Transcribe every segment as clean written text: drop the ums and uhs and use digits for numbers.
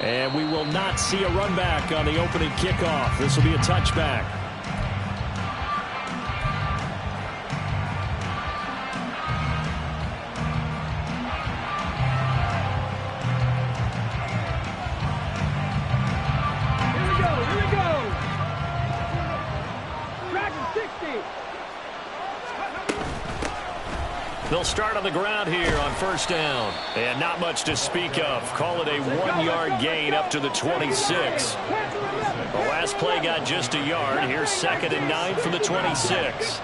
And we will not see a run back on the opening kickoff. This will be a touchback. They'll start on the ground here on first down. And not much to speak of. Call it a 1-yard gain up to the 26. The last play got just a yard. Here's 2nd and 9 from the 26.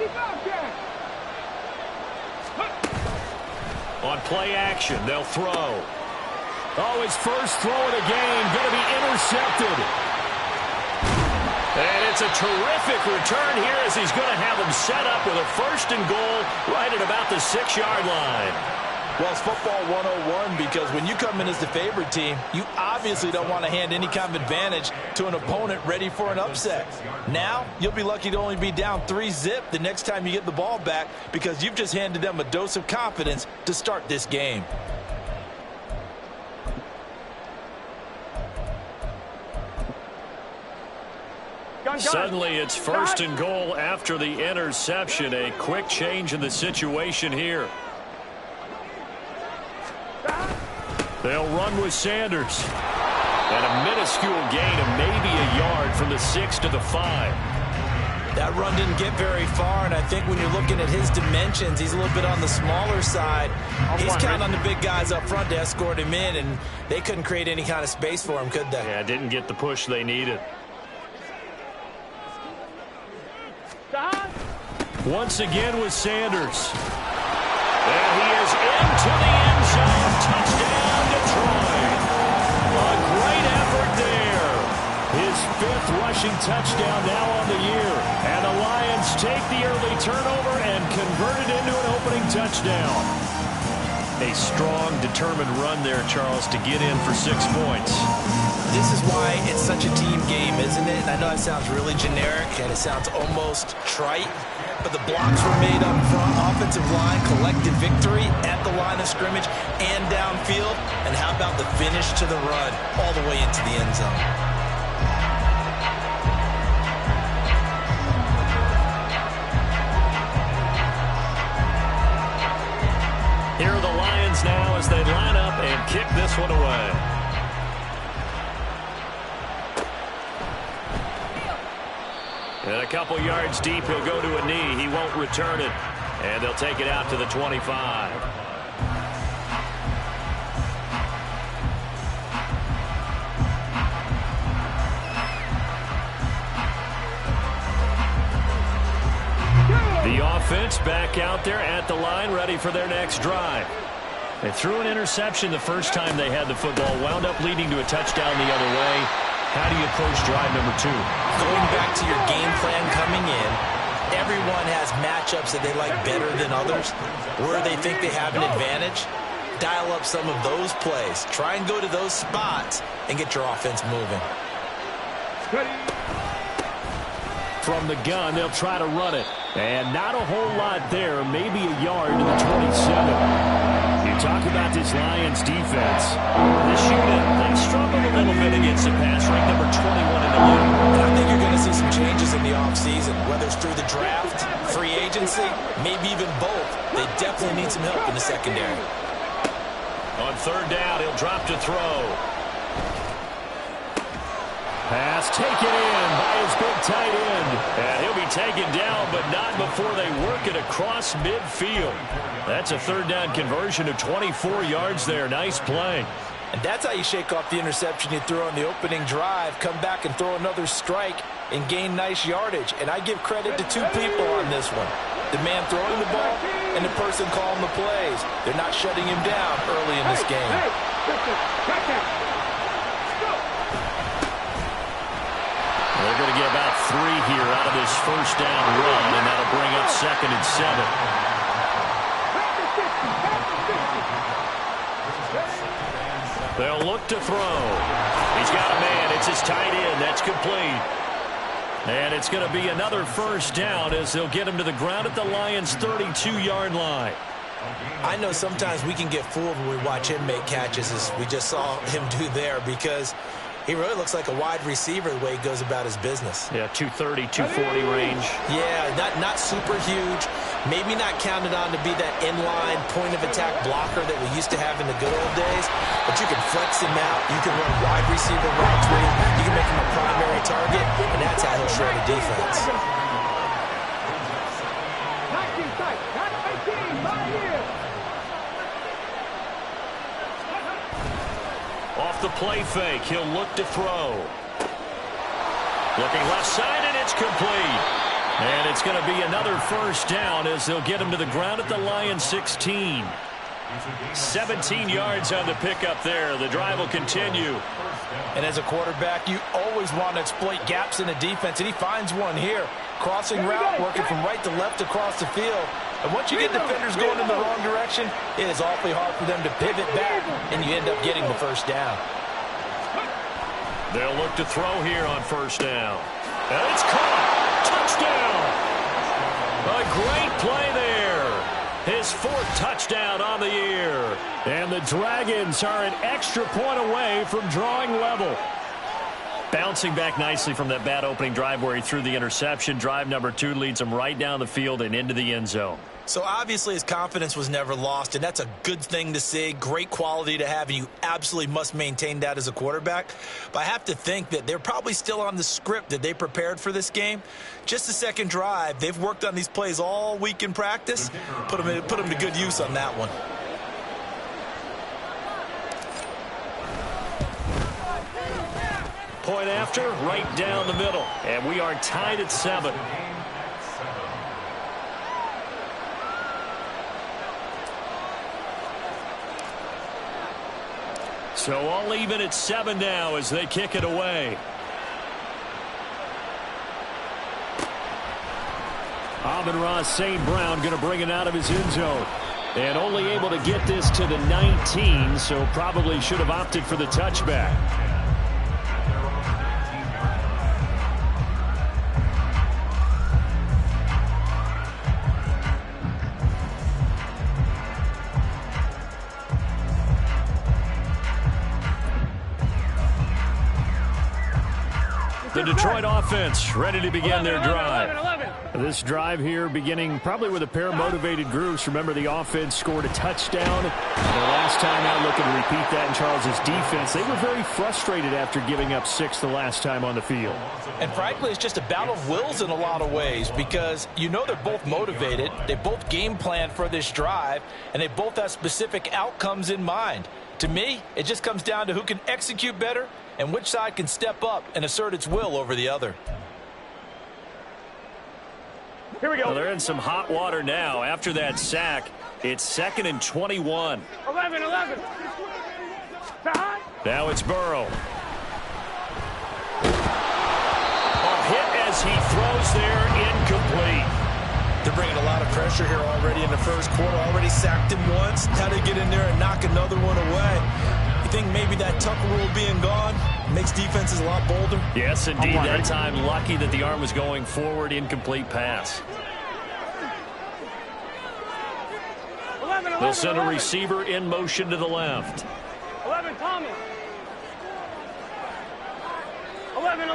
On play action, they'll throw. Oh, his first throw of the game going to be intercepted. And it's a terrific return here as he's going to have them set up with a 1st and goal right at about the 6-yard line. Well, it's football 101 because when you come in as the favorite team, you obviously don't want to hand any kind of advantage to an opponent ready for an upset. Now, you'll be lucky to only be down 3-zip the next time you get the ball back because you've just handed them a dose of confidence to start this game. Suddenly it's 1st and goal after the interception. A quick change in the situation here. They'll run with Sanders. And a minuscule gain of maybe a yard from the 6 to the 5. That run didn't get very far, and I think when you're looking at his dimensions, he's a little bit on the smaller side. He's counting on the big guys up front to escort him in, and they couldn't create any kind of space for him, could they? Yeah, didn't get the push they needed. Once again with Sanders. And he is into the end zone. Touchdown, Detroit. A great effort there. His 5th rushing touchdown now on the year. And the Lions take the early turnover and convert it into an opening touchdown. A strong, determined run there, Charles, to get in for 6 points. This is why it's such a team game, isn't it? And I know it sounds really generic and it sounds almost trite, but the blocks were made up front. Offensive line collected victory at the line of scrimmage and downfield. And how about the finish to the run all the way into the end zone? Here are the Lions now as they line up and kick this one away. And a couple yards deep, he'll go to a knee. He won't return it. And they'll take it out to the 25. The offense back out there at the line, ready for their next drive. They threw an interception the first time they had the football, wound up leading to a touchdown the other way. How do you approach drive number 2? Going back to your game plan coming in, everyone has matchups that they like better than others. Where they think they have an advantage, dial up some of those plays. Try and go to those spots and get your offense moving. From the gun, they'll try to run it. And not a whole lot there, maybe a yard to the 27. You talk about this Lions defense. This unit, they struggled a little bit against the pass, ranked number 21 in the league. And I think you're going to see some changes in the offseason, whether it's through the draft, free agency, maybe even both. They definitely need some help in the secondary. On 3rd down, he'll drop to throw. Pass taken in by his big tight end. And he'll be taken down, but not before they work it across midfield. That's a 3rd down conversion of 24 yards there. Nice play. And that's how you shake off the interception you threw on the opening drive. Come back and throw another strike and gain nice yardage. And I give credit to 2 people on this one. The man throwing the ball and the person calling the plays. They're not shutting him down early in this game. They're going to get about 3 here out of this 1st down run, and that'll bring up 2nd and 7. They'll look to throw. He's got a man. It's his tight end. That's complete. And it's going to be another 1st down as they'll get him to the ground at the Lions' 32-yard line. I know sometimes we can get fooled when we watch him make catches, as we just saw him do there, because he really looks like a wide receiver the way he goes about his business. Yeah, 230, 240 range. Yeah, not super huge. Maybe not counted on to be that inline point-of-attack blocker that we used to have in the good old days, but you can flex him out. You can run wide receiver routes with him. You can make him a primary target, and that's how he'll shred a defense. Off the play fake, he'll look to throw. Looking left side, and it's complete. And it's going to be another first down as they'll get him to the ground at the Lions 16. 17 yards on the pickup there. The drive will continue. And as a quarterback, you always want to exploit gaps in the defense, and he finds one here. Crossing route, working from right to left across the field. And once you get defenders going in the wrong direction, it is awfully hard for them to pivot back, and you end up getting the first down. They'll look to throw here on first down. And it's caught. Touchdown. A great play there. His fourth touchdown on the year. And the Dragons are an extra point away from drawing level. Bouncing back nicely from that bad opening drive where he threw the interception. Drive number 2 leads him right down the field and into the end zone. So obviously his confidence was never lost, and that's a good thing to see, great quality to have, and you absolutely must maintain that as a quarterback. But I have to think that they're probably still on the script that they prepared for this game. Just the second drive, they've worked on these plays all week in practice. Put them to good use on that one. Point after, right down the middle. And we are tied at 7. So all even at 7 now as they kick it away. Amon-Ra St. Brown going to bring it out of his end zone. And only able to get this to the 19, so probably should have opted for the touchback. The Detroit offense ready to begin their drive. This drive here beginning probably with a pair of motivated groups. Remember, the offense scored a touchdown. The last time out, looking to repeat that in Charles's defense. They were very frustrated after giving up 6 the last time on the field. And frankly, it's just a battle of wills in a lot of ways, because you know they're both motivated. They both game plan for this drive, and they both have specific outcomes in mind. To me, it just comes down to who can execute better and which side can step up and assert its will over the other. Here we go. Well, they're in some hot water now. After that sack, it's 2nd and 21. 11. Now it's Burrow. A hit as he throws there, incomplete. They're bringing a lot of pressure here already in the first quarter. Already sacked him once. How to get in there and knock another one away. You think maybe that Tucker rule being gone makes defenses a lot bolder? Yes, indeed. That time, lucky that the arm was going forward. Incomplete pass. 11, They'll send a receiver in motion to the left. 11, Tommy. 11.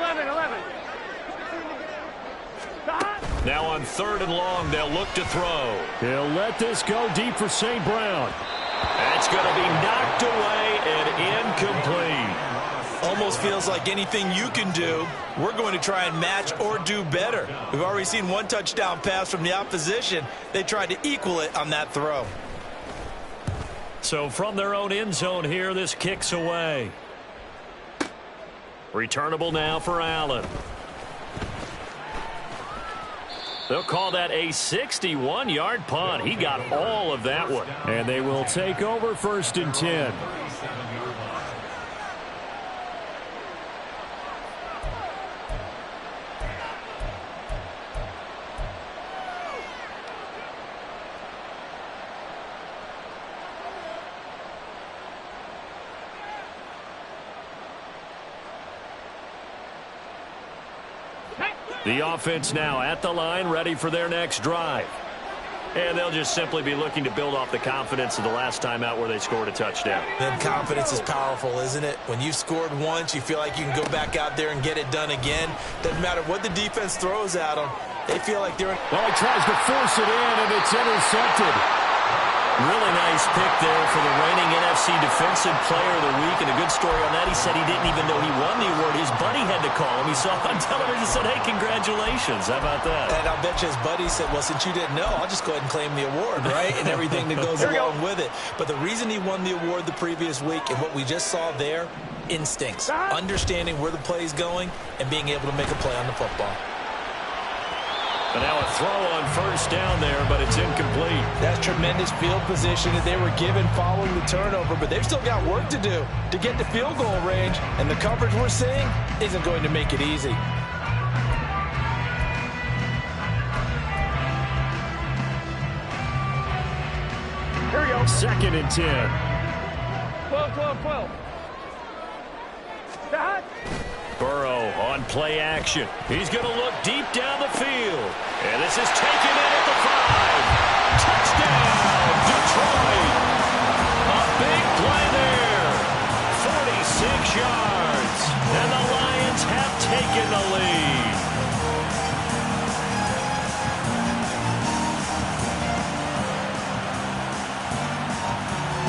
Now on 3rd and long, they'll look to throw. He'll let this go deep for St. Brown. That's going to be knocked away and incomplete. Almost feels like anything you can do, we're going to try and match or do better. We've already seen one touchdown pass from the opposition. They tried to equal it on that throw. So from their own end zone here, this kicks away. Returnable now for Allen. They'll call that a 61-yard punt. He got all of that one. And they will take over 1st and 10. The offense now at the line, ready for their next drive. And they'll just simply be looking to build off the confidence of the last time out where they scored a touchdown. And confidence is powerful, isn't it? When you've scored once, you feel like you can go back out there and get it done again. Doesn't matter what the defense throws at them. They feel like they're... Well, he tries to force it in, and it's intercepted. Really nice pick there for the reigning NFC Defensive Player of the Week. And a good story on that, he said he didn't even know he won the award. His buddy had to call him. He saw it on television and said, hey, congratulations. How about that? And I'll bet you his buddy said, well, since you didn't know, I'll just go ahead and claim the award, right? And everything that goes along with it. But the reason he won the award the previous week and what we just saw there, instincts, understanding where the play is going and being able to make a play on the football. But now a throw on first down there, but it's incomplete. That's tremendous field position that they were given following the turnover, but they've still got work to do to get to field goal range, and the coverage we're seeing isn't going to make it easy. Here we go. 2nd and 10. 12, 12, 12. That. Burrow on play action. He's going to look deep down the field. And this is taken in at the 5. Touchdown, Detroit. A big play there. 46 yards. And the Lions have taken the lead.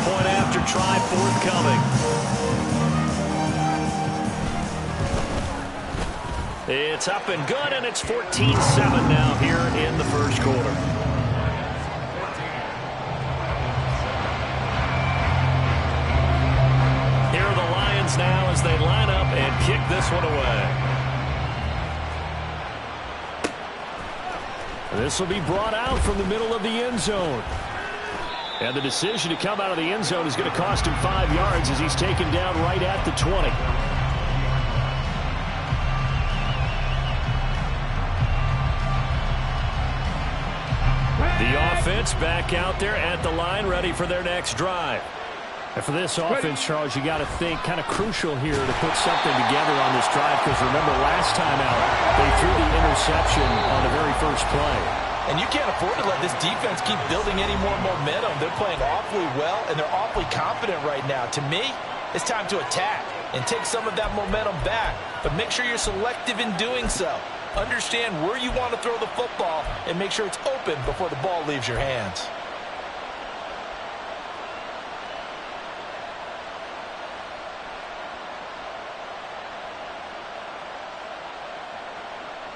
Point after try forthcoming. It's up and good, and it's 14-7 now here in the first quarter. Here are the Lions now as they line up and kick this one away. This will be brought out from the middle of the end zone. And the decision to come out of the end zone is going to cost him 5 yards as he's taken down right at the 20. The offense back out there at the line, ready for their next drive. And for this offense, Charles, you got to think kind of crucial here to put something together on this drive, because remember last time out, they threw the interception on the very first play. And you can't afford to let this defense keep building any more momentum. They're playing awfully well, and they're awfully confident right now. To me, it's time to attack and take some of that momentum back, but make sure you're selective in doing so. Understand where you want to throw the football and make sure it's open before the ball leaves your hands.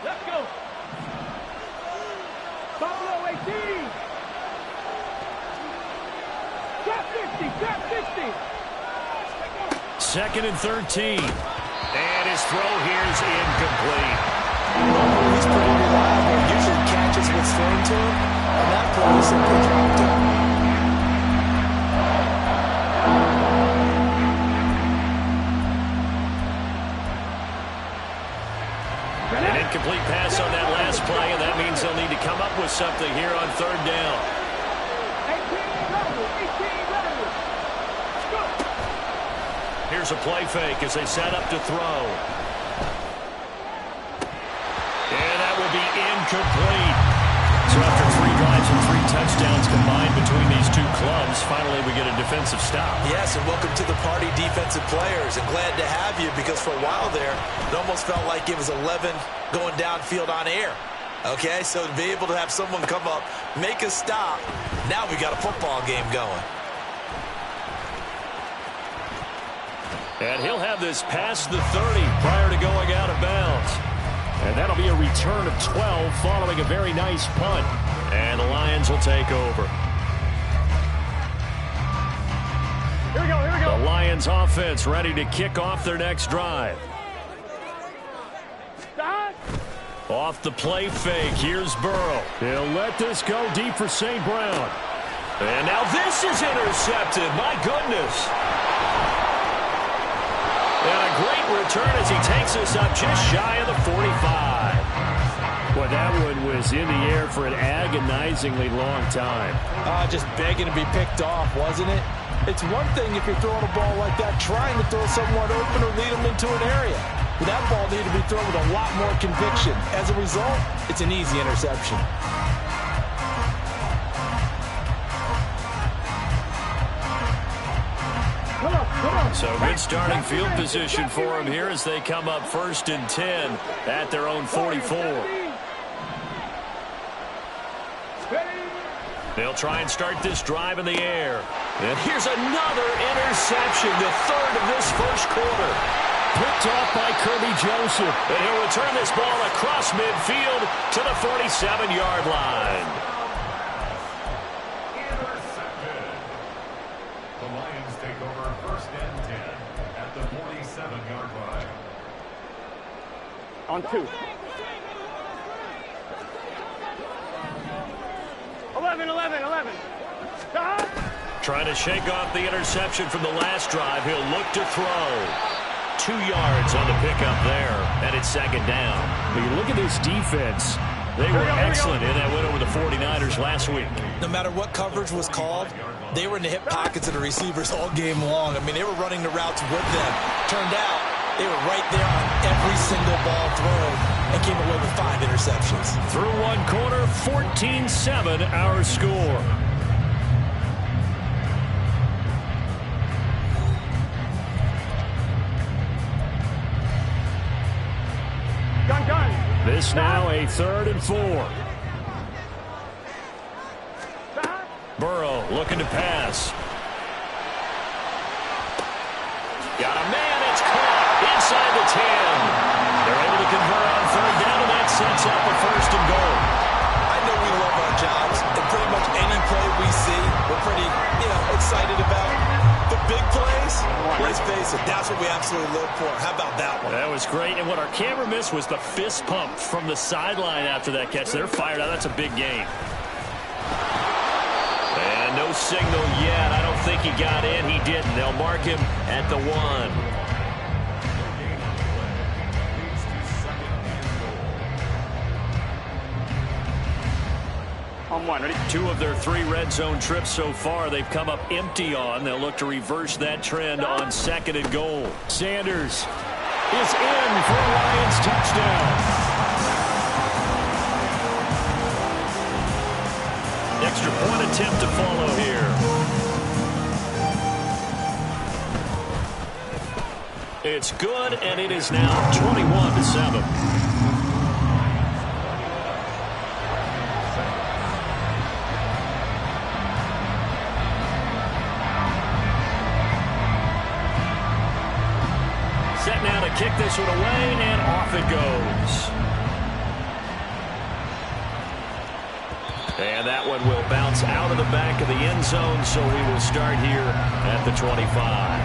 Let's go. Buffalo 18. Trap 50, trap 60. 2nd and 13. And his throw here is incomplete. He's pretty reliable. Usually catches what's thrown to him, and that play is simply dropped him. An incomplete pass on that last play, and that means they'll need to come up with something here on 3rd down. 18, Here's a play fake as they set up to throw. And that will be incomplete. So after 3 drives and 3 touchdowns combined between these two clubs, finally we get a defensive stop. Yes, and welcome to the party, defensive players. And glad to have you, because for a while there, it almost felt like it was 11 going downfield on air. Okay, so to be able to have someone come up, make a stop, now we got a football game going. And he'll have this past the 30 prior to going out of bounds. And that'll be a return of 12 following a very nice punt. And the Lions will take over. Here we go, here we go. The Lions offense ready to kick off their next drive. Stop. Off the play fake, here's Burrow. He'll let this go deep for St. Brown. And now this is intercepted. My goodness. And a great return as he takes us up just shy of the 45. Well, that one was in the air for an agonizingly long time. Just begging to be picked off, wasn't it? It's one thing if you're throwing a ball like that, trying to throw someone open or lead them into an area. But that ball needed to be thrown with a lot more conviction. As a result, it's an easy interception. So good starting field position for him here as they come up 1st and 10 at their own 44. They'll try and start this drive in the air. And here's another interception, the 3rd of this first quarter. Picked off by Kirby Joseph. And he'll return this ball across midfield to the 47-yard line. Intercepted. The Lions take over 1st and 10 at the 47-yard line. On 2. 11. Trying to shake off the interception from the last drive. He'll look to throw. 2 yards on the pickup there, and it's 2nd down. When you look at this defense, they were excellent in that win over the 49ers last week. No matter what coverage was called, they were in the hip pockets of the receivers all game long. I mean, they were running the routes with them. Turned out they were right there on every single ball thrown and came away with 5 interceptions. Through 1 quarter, 14-7 our score. Gun. This now a 3rd and 4. Burrow looking to pass. Got a man, it's caught inside the 10. They're able to convert on 3rd down, and that sets up a 1st and goal. I know we love our jobs, and pretty much any play we see, we're pretty, excited about. The big plays, let's face it, that's what we absolutely live for. How about that one? That was great, and what our camera missed was the fist pump from the sideline after that catch. They're fired out. That's a big game. And no signal yet. I don't think he got in. He didn't. They'll mark him at the 1. On 1, ready? 2 of their 3 red zone trips so far they've come up empty on. They'll look to reverse that trend on 2nd and goal. Sanders is in for a Lions touchdown. Extra point attempt to follow here. It's good, and it is now 21-7. Set now to kick this one away, and off it goes. And that one will bounce out of the back of the end zone, so we will start here at the 25.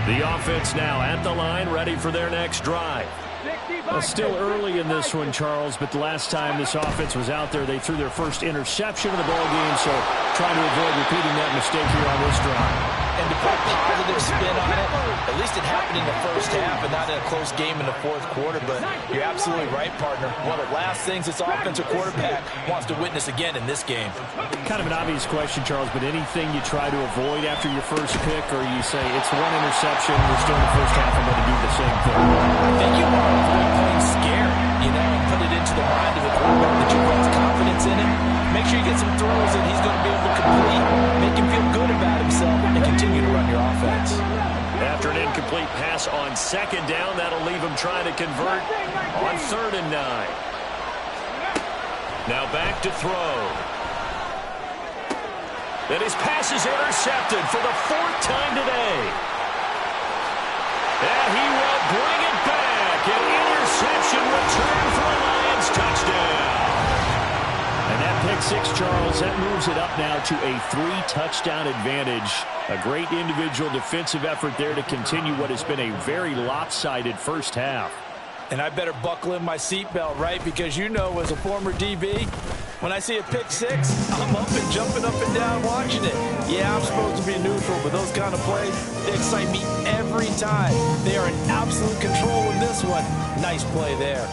The offense now at the line, ready for their next drive. Well, still early in this one, Charles, but the last time this offense was out there, they threw their first interception of the ball game, so trying to avoid repeating that mistake here on this drive. And to put a positive spin on it, at least it happened in the first half and not in a close game in the 4th quarter, but you're absolutely right, partner. One of the last things this offensive quarterback wants to witness again in this game. Kind of an obvious question, Charles, but anything you try to avoid after your first pick, or you say it's 1 interception, we're still in the first half, I'm going to do the same thing? I think you want to avoid playing scared, and put it into the mind of the quarterback that you've got confidence in him. Make sure you get some throws that he's going to be able to complete, make him feel good about himself, and continue to run your offense. After an incomplete pass on 2nd down, that'll leave him trying to convert on 3rd and 9. Now back to throw. And his pass is intercepted for the 4th time today. And he will bring it back. An interception return for a Lions touchdown. And that pick 6, Charles, that moves it up now to a 3-touchdown advantage. A great individual defensive effort there to continue what has been a very lopsided first half. And I better buckle in my seatbelt, right? Because as a former DB, when I see a pick 6, I'm up and jumping up and down watching it. Yeah, I'm supposed to be neutral, but those kind of plays, they excite me every time. They are in absolute control of this one. Nice play there.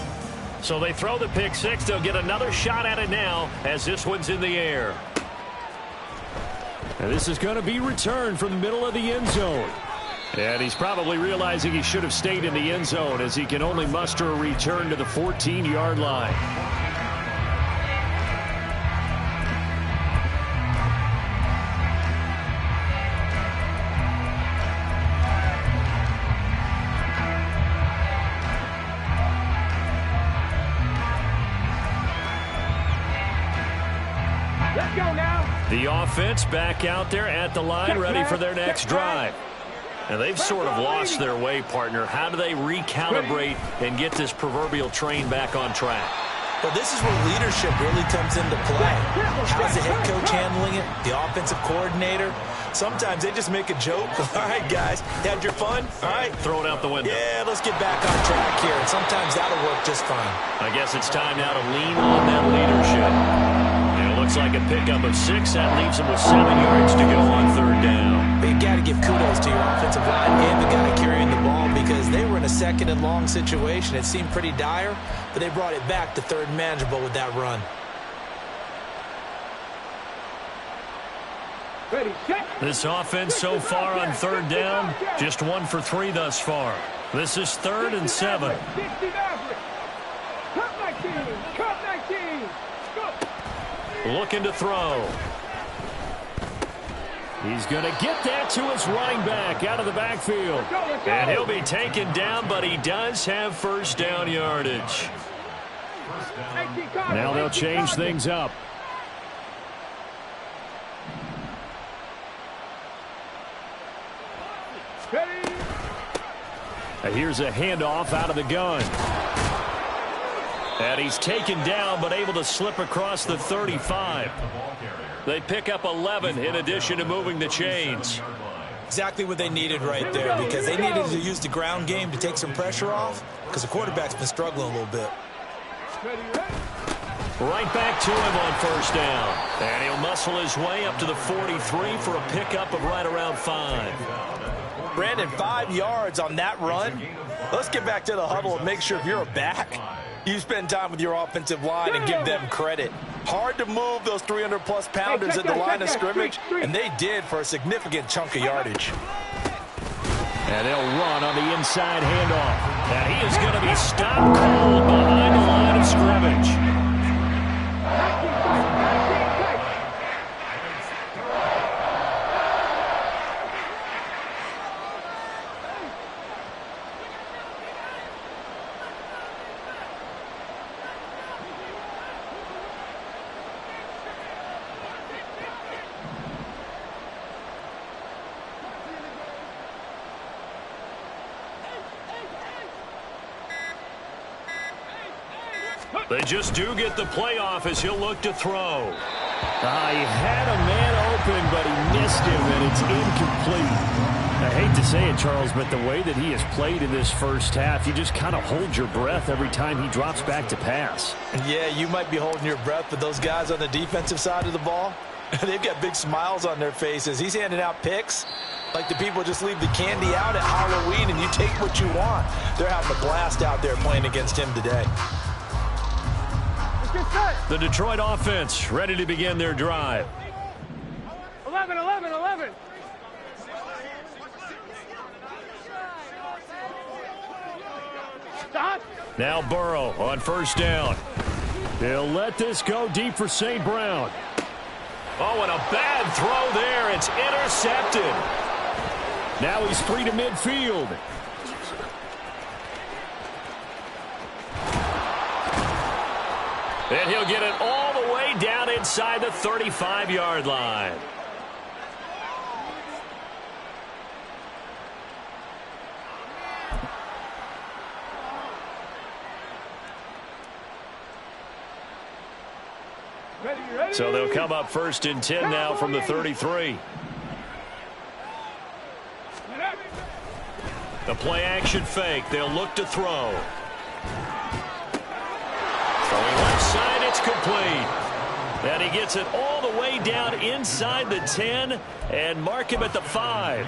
So they throw the pick 6. They'll get another shot at it now as this one's in the air. And this is going to be returned from the middle of the end zone. And he's probably realizing he should have stayed in the end zone as he can only muster a return to the 14-yard line. Let's go now. The offense back out there at the line, ready for their next drive. And they've sort of lost their way, partner. How do they recalibrate and get this proverbial train back on track? Well, this is where leadership really comes into play. How's the head coach handling it? The offensive coordinator? Sometimes they just make a joke. All right, guys, had your fun? All right. Throw it out the window. Yeah, let's get back on track here. And sometimes that'll work just fine. I guess it's time now to lean on that leadership. And it looks like a pickup of 6. That leaves them with 7 yards to go on third down. But you got to give kudos to your offensive line and the guy carrying the ball because they were in a second and long situation. It seemed pretty dire, but they brought it back to third and manageable with that run. Ready, set. This offense so far on third down, just 1 for 3 thus far. This is 3rd and 7. 60 average. Cut 19. Cut 19. Go. Looking to throw. He's going to get that to his running back out of the backfield. And he'll be taken down, but he does have first down yardage. Now they'll change things up. Here's a handoff out of the gun. And he's taken down, but able to slip across the 35. They pick up 11 in addition to moving the chains. Exactly what they needed right there because they needed to use the ground game to take some pressure off because the quarterback's been struggling a little bit. Right back to him on first down. And he'll muscle his way up to the 43 for a pickup of right around 5. Brandon, 5 yards on that run. Let's get back to the huddle and make sure if you're a back, you spend time with your offensive line and give them credit. Hard to move those 300-plus pounders at the line of scrimmage, and they did for a significant chunk of yardage. And they'll run on the inside handoff. And he is going to be stopped cold behind the line of scrimmage. They just do get the playoff as he'll look to throw. He had a man open, but he missed him, and it's incomplete. I hate to say it, Charles, but the way that he has played in this first half, you just kind of hold your breath every time he drops back to pass. Yeah, you might be holding your breath, but those guys on the defensive side of the ball, they've got big smiles on their faces. He's handing out picks like the people just leave the candy out at Halloween, and you take what you want. They're having a blast out there playing against him today. The Detroit offense ready to begin their drive. 11, 11, 11. Stop. Now Burrow on first down. They'll let this go deep for St. Brown. Oh, and a bad throw there. It's intercepted. Now he's free to midfield. And he'll get it all the way down inside the 35-yard line. Ready. So they'll come up 1st and 10 now from the 33. The play-action fake. They'll look to throw. Throwing left side, it's complete. And he gets it all the way down inside the 10 and mark him at the 5.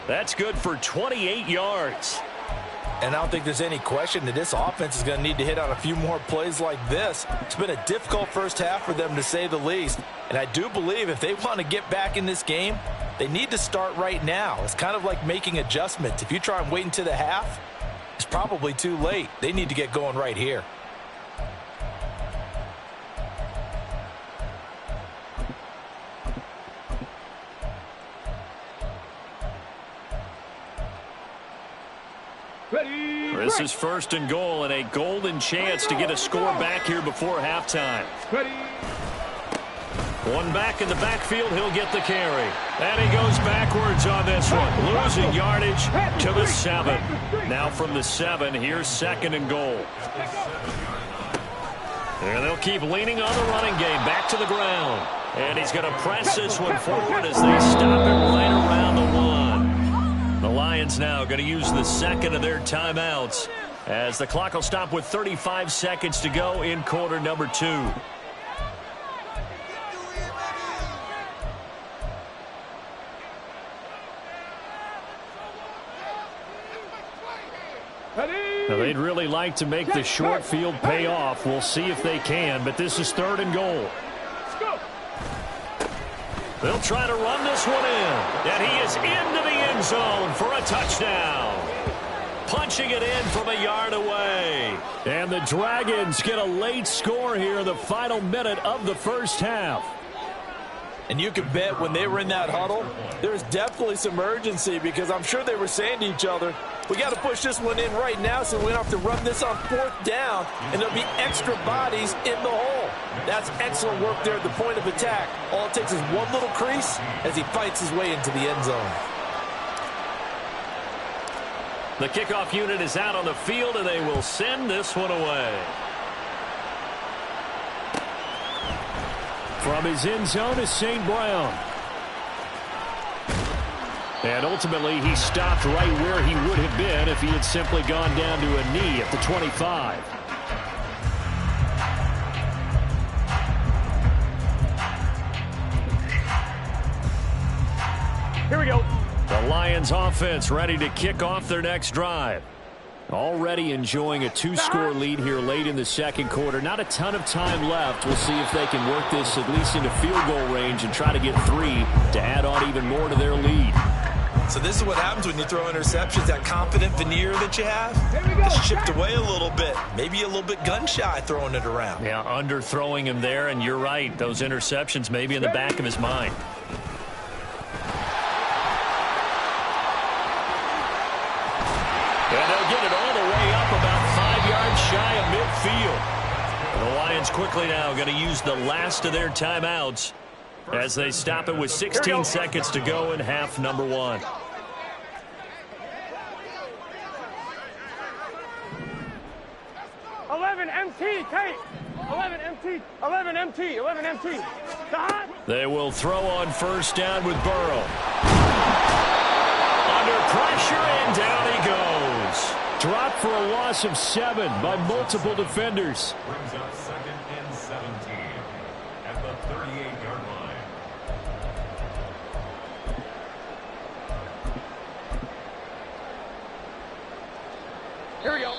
That's good for 28 yards. And I don't think there's any question that this offense is going to need to hit on a few more plays like this. It's been a difficult first half for them, to say the least. And I do believe if they want to get back in this game, They need to start right now. It's kind of like making adjustments. If you try and wait until the half, it's probably too late. They need to get going right here. This is first and goal and a golden chance to get a score back here before halftime. One back in the backfield, he'll get the carry. And he goes backwards on this one, losing yardage to the 7. Now from the 7, here's second and goal. And they'll keep leaning on the running game, back to the ground. And he's going to press this one forward as they stop it right around the 1. The Lions now going to use the second of their timeouts as the clock will stop with 35 seconds to go in quarter number 2. Now they'd really like to make the short field pay off. We'll see if they can, but this is third and goal. They'll try to run this one in, and he is into the end zone for a touchdown. Punching it in from a yard away. And the Dragons get a late score here in the final minute of the first half. And you can bet when they were in that huddle, there's definitely some urgency because I'm sure they were saying to each other, we got to push this one in right now so we don't have to run this on fourth down, and there'll be extra bodies in the hole. That's excellent work there at the point of attack. All it takes is one little crease as he fights his way into the end zone. The kickoff unit is out on the field, and they will send this one away. From his end zone is St. Brown. And ultimately, he stopped right where he would have been if he had simply gone down to a knee at the 25. Here we go. The Lions offense ready to kick off their next drive. Already enjoying a 2-score lead here late in the second quarter. Not a ton of time left. We'll see if they can work this at least into field goal range and try to get 3 to add on even more to their lead. So this is what happens when you throw interceptions. That confident veneer that you have gets chipped away a little bit. Maybe a little bit gun-shy throwing it around. Yeah, underthrowing him there, and you're right. Those interceptions may be in the back of his mind. And they'll get it all the way up about 5 yards shy of midfield. And the Lions quickly now going to use the last of their timeouts as they stop it with 16 seconds to go in half number 1. MT, Kate. 11 MT, 11 MT, 11 MT. They will throw on first down with Burrow. Under pressure, and down he goes. Dropped for a loss of 7 by multiple defenders. Brings up second and 17 at the 38-yard line. Here we go.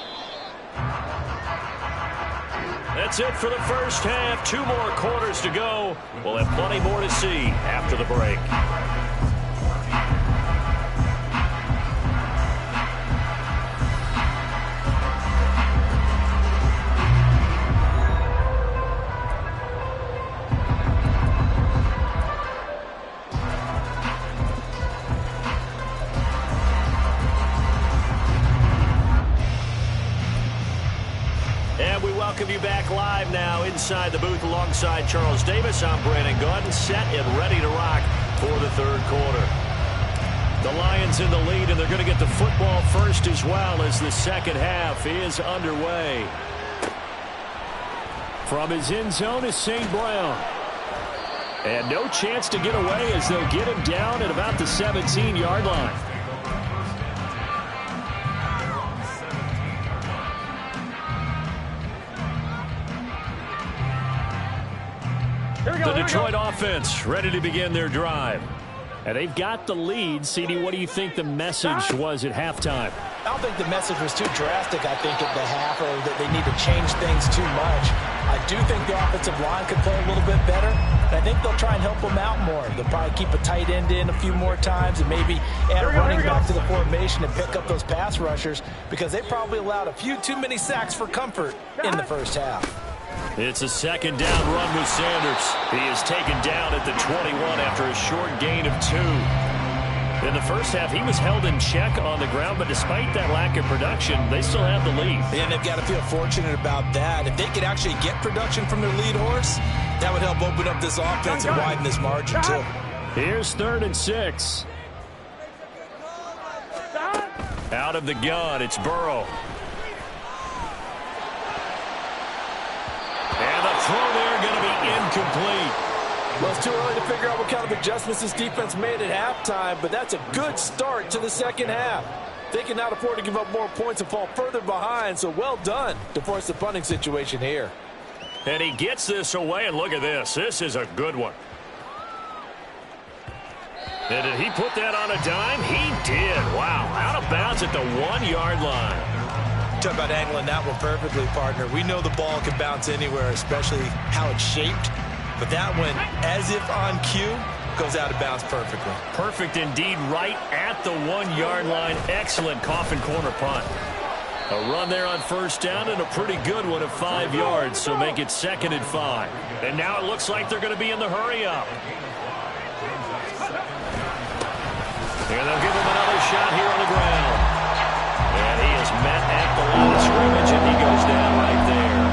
That's it for the first half. 2 more quarters to go. We'll have plenty more to see after the break. Welcome you back live now inside the booth alongside Charles Davis. I'm Brandon Gordon, set and ready to rock for the third quarter. The Lions in the lead, and they're going to get the football first as well as the second half is underway. From his end zone is St. Brown. And no chance to get away as they'll get him down at about the 17-yard line. The Detroit offense ready to begin their drive. And they've got the lead. CD, what do you think the message was at halftime? I don't think the message was too drastic, I think, at the half, or that they need to change things too much. I do think the offensive line could play a little bit better, and I think they'll try and help them out more. They'll probably keep a tight end in a few more times and maybe add a running back to the formation and pick up those pass rushers, because they probably allowed a few too many sacks for comfort in the first half. It's a second down run with Sanders. He is taken down at the 21 after a short gain of 2. In the first half, he was held in check on the ground, but despite that lack of production, they still have the lead. And they've got to feel fortunate about that. If they could actually get production from their lead horse, that would help open up this offense and widen this margin, too. Here's 3rd and 6. Out of the gun, it's Burrow. And the throw there going to be incomplete. Well, it's too early to figure out what kind of adjustments this defense made at halftime, but that's a good start to the second half. They cannot afford to give up more points and fall further behind, so well done to force the punting situation here. And he gets this away, and look at this. This is a good one. And did he put that on a dime? He did. Wow, out of bounds at the 1-yard line. Talk about angling that one perfectly, partner. We know the ball can bounce anywhere, especially how it's shaped. But that one, as if on cue, goes out of bounds perfectly. Perfect indeed, right at the 1-yard line. Excellent coffin corner punt. A run there on first down and a pretty good one of 5 yards, so make it 2nd and 5. And now it looks like they're going to be in the hurry-up. And they'll give him another shot here on the ground. And he is met at the line of scrimmage, and he goes down right there.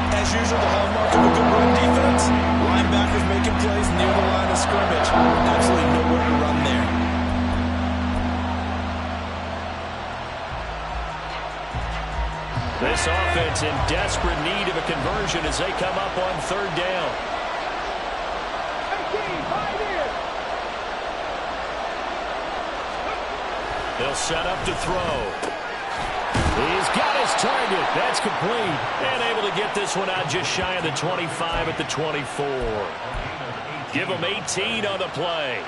As usual, the hallmark of a good run defense, linebackers making plays near the line of scrimmage. Absolutely nowhere to run there. This offense in desperate need of a conversion as they come up on 3rd down. They'll set up to throw. He's got his target. That's complete. And able to get this one out just shy of the 25 at the 24. Give him 18 on the play.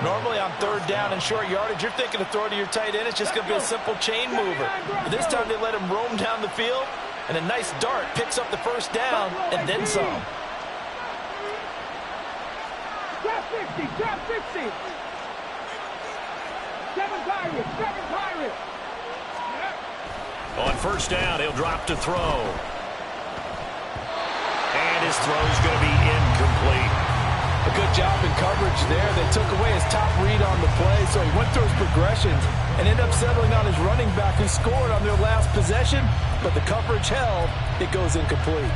Normally on 3rd down and short yardage, you're thinking to throw to your tight end. It's just going to be a simple chain mover. But this time they let him roam down the field, and a nice dart picks up the first down and then some. Trap 60, trap 60. 7 Pirates. On first down, he'll drop to throw. And his throw's going to be incomplete. A good job in coverage there. They took away his top read on the play, so he went through his progressions and ended up settling on his running back who scored on their last possession, but the coverage held. It goes incomplete.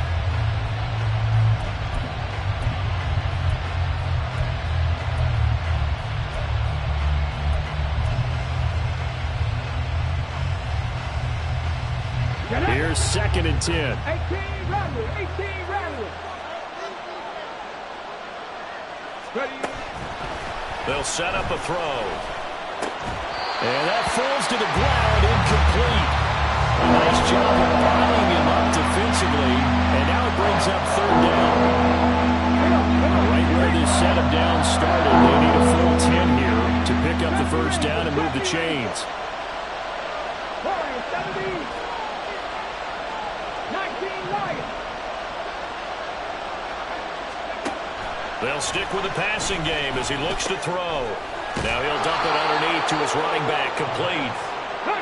Here's 2nd and 10. 18 Rattler. They'll set up a throw. And that falls to the ground, incomplete. A nice job of piling him up defensively. And now it brings up 3rd down. Right where this set him down started, they need a full 10 here to pick up the first down and move the chains. 19 Lions. They'll stick with the passing game as he looks to throw. Now he'll dump it underneath to his running back, complete.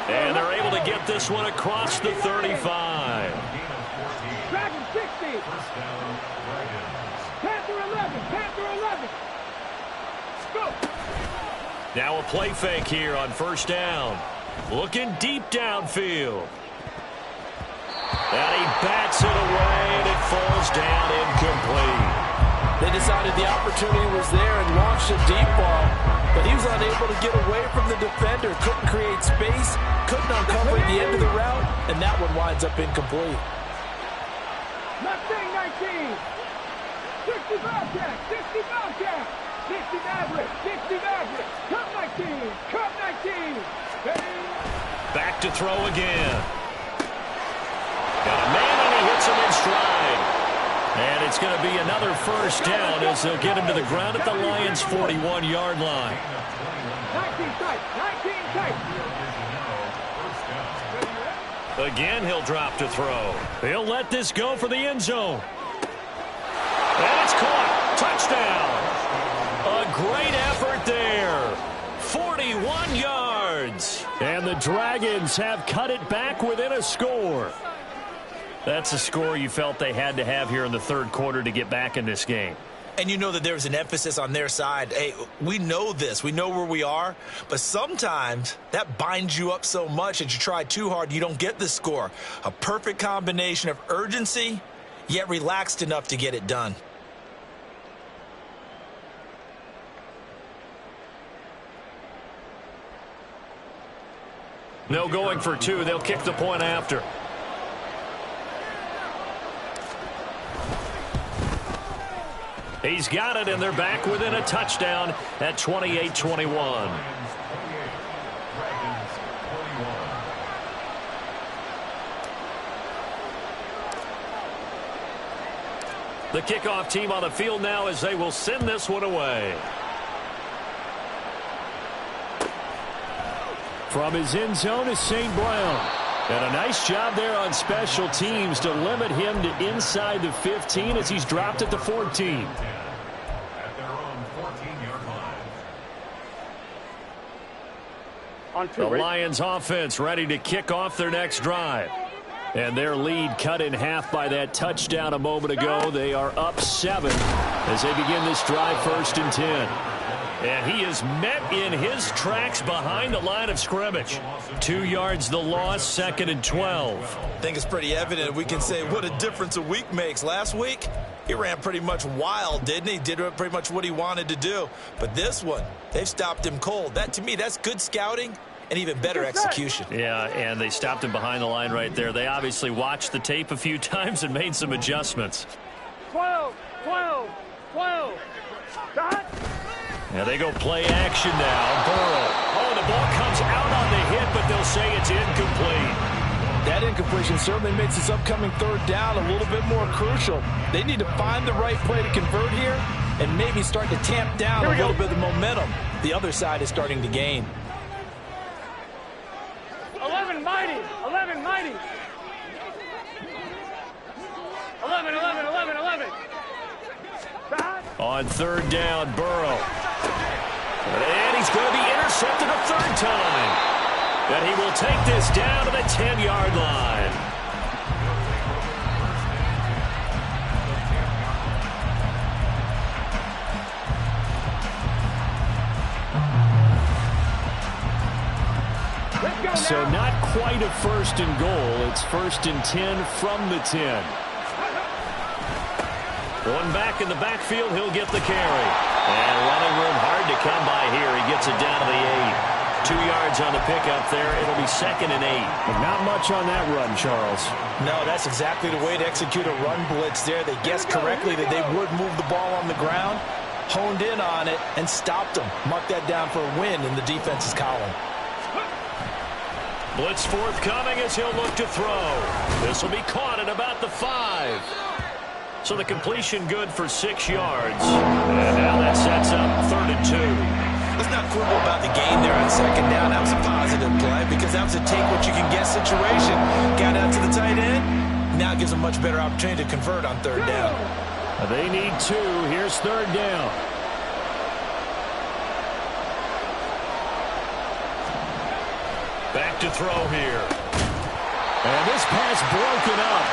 And they're able to get this one across the 35. Dragon 60. Panther 11. Go. Now a play fake here on first down. Looking deep downfield. And he bats it away, and it falls down incomplete. They decided the opportunity was there and launched a deep ball, but he was unable to get away from the defender, couldn't create space, couldn't uncover the end of the route, and that one winds up incomplete. Mustang 19. 60 Bobcat. 60 Maverick. Cup 19. Back to throw again. Got a man, and he hits him in stride. And it's going to be another first down as they'll get him to the ground at the Lions' 41-yard line. 19 tight. Again, he'll drop to throw. He'll let this go for the end zone. And it's caught. Touchdown. A great effort there. 41 yards. And the Dragons have cut it back within a score. That's a score you felt they had to have here in the third quarter to get back in this game. And you know that there's an emphasis on their side. Hey, we know this. We know where we are. But sometimes that binds you up so much that you try too hard, you don't get the score. A perfect combination of urgency, yet relaxed enough to get it done. No going for two. They'll kick the point after. He's got it, and they're back within a touchdown at 28-21. The kickoff team on the field now as they will send this one away. From his end zone is St. Brown. And a nice job there on special teams to limit him to inside the 15 as he's dropped at the 14. At their own 14-yard line. The Lions offense ready to kick off their next drive. And their lead cut in half by that touchdown a moment ago. They are up 7 as they begin this drive 1st and 10. And he is met in his tracks behind the line of scrimmage. 2 yards the loss, 2nd and 12. I think it's pretty evident. We can say what a difference a week makes. Last week, he ran pretty much wild, didn't he? Did pretty much what he wanted to do. But this one, they've stopped him cold. That, to me, that's good scouting and even better execution. Yeah, and they stopped him behind the line right there. They obviously watched the tape a few times and made some adjustments. 12, 12, 12. Dot. Now they go play action now. Burrow. Oh, the ball comes out on the hit, but they'll say it's incomplete. That incompletion certainly makes this upcoming third down a little bit more crucial. They need to find the right play to convert here and maybe start to tamp down a little bit of the momentum the other side is starting to gain. 11 mighty. 11 mighty. 11, 11, 11, 11. Dot. On third down, Burrow. And he's going to be intercepted a third time. And he will take this down to the 10-yard line. So not quite a 1st and goal. It's 1st and 10 from the 10. One back in the backfield, he'll get the carry. And running room hard to come by here. He gets it down to the 8. 2 yards on the pickup there. It'll be 2nd and 8. But not much on that run, Charles. No, that's exactly the way to execute a run blitz there. They guessed correctly that they would move the ball on the ground, honed in on it, and stopped them. Mark that down for a win in the defense's column. Blitz forthcoming as he'll look to throw. This will be caught at about the 5. So the completion good for 6 yards. And now that sets up 3rd and 2. Let's not quibble about the gain there on 2nd down. That was a positive play because that was a take-what-you-can-get situation. Got out to the tight end. Now it gives them a much better opportunity to convert on 3rd down. They need 2. Here's 3rd down. Back to throw here. And this pass broken up.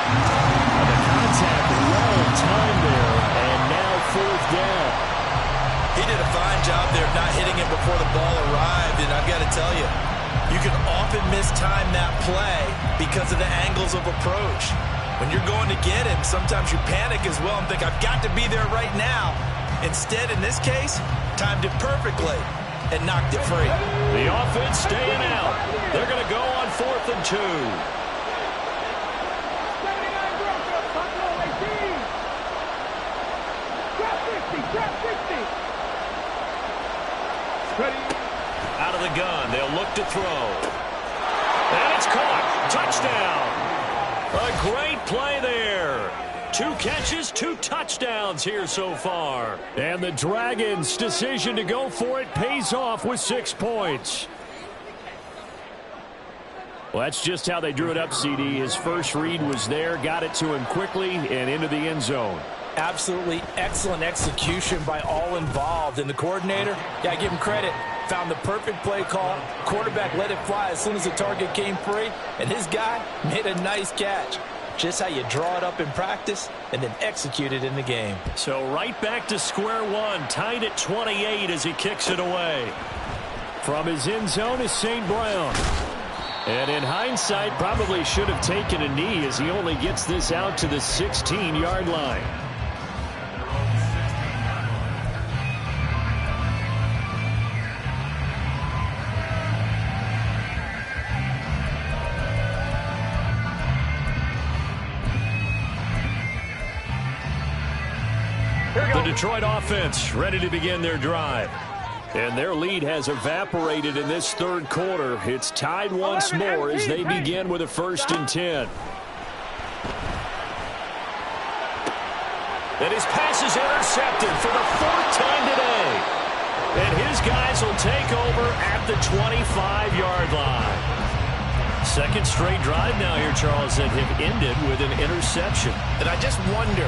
And the contact well timed there. And now 4th down. He did a fine job there of not hitting him before the ball arrived. And I've got to tell you, you can often mistime that play because of the angles of approach. When you're going to get him, sometimes you panic as well and think, I've got to be there right now. Instead, in this case, timed it perfectly and knocked it free. The offense staying out. They're going to go on 4th and 2. Out of the gun, they'll look to throw. And it's caught. Touchdown. A great play there. 2 catches, 2 touchdowns here so far. And the Dragons' decision to go for it pays off with 6 points. Well, that's just how they drew it up, CD. His first read was there, got it to him quickly, and into the end zone. Absolutely excellent execution by all involved. And the coordinator, yeah, give him credit, found the perfect play call. Quarterback let it fly as soon as the target came free, and his guy made a nice catch. Just how you draw it up in practice and then execute it in the game. So right back to square one, tied at 28 as he kicks it away. From his end zone is St. Brown. And in hindsight, probably should have taken a knee as he only gets this out to the 16-yard line. The Detroit offense ready to begin their drive. And their lead has evaporated in this third quarter. It's tied once more as they begin with a 1st and 10. And his pass is intercepted for the 4th time today. And his guys will take over at the 25-yard line. Second straight drive now here, Charles, that have ended with an interception. And I just wonder,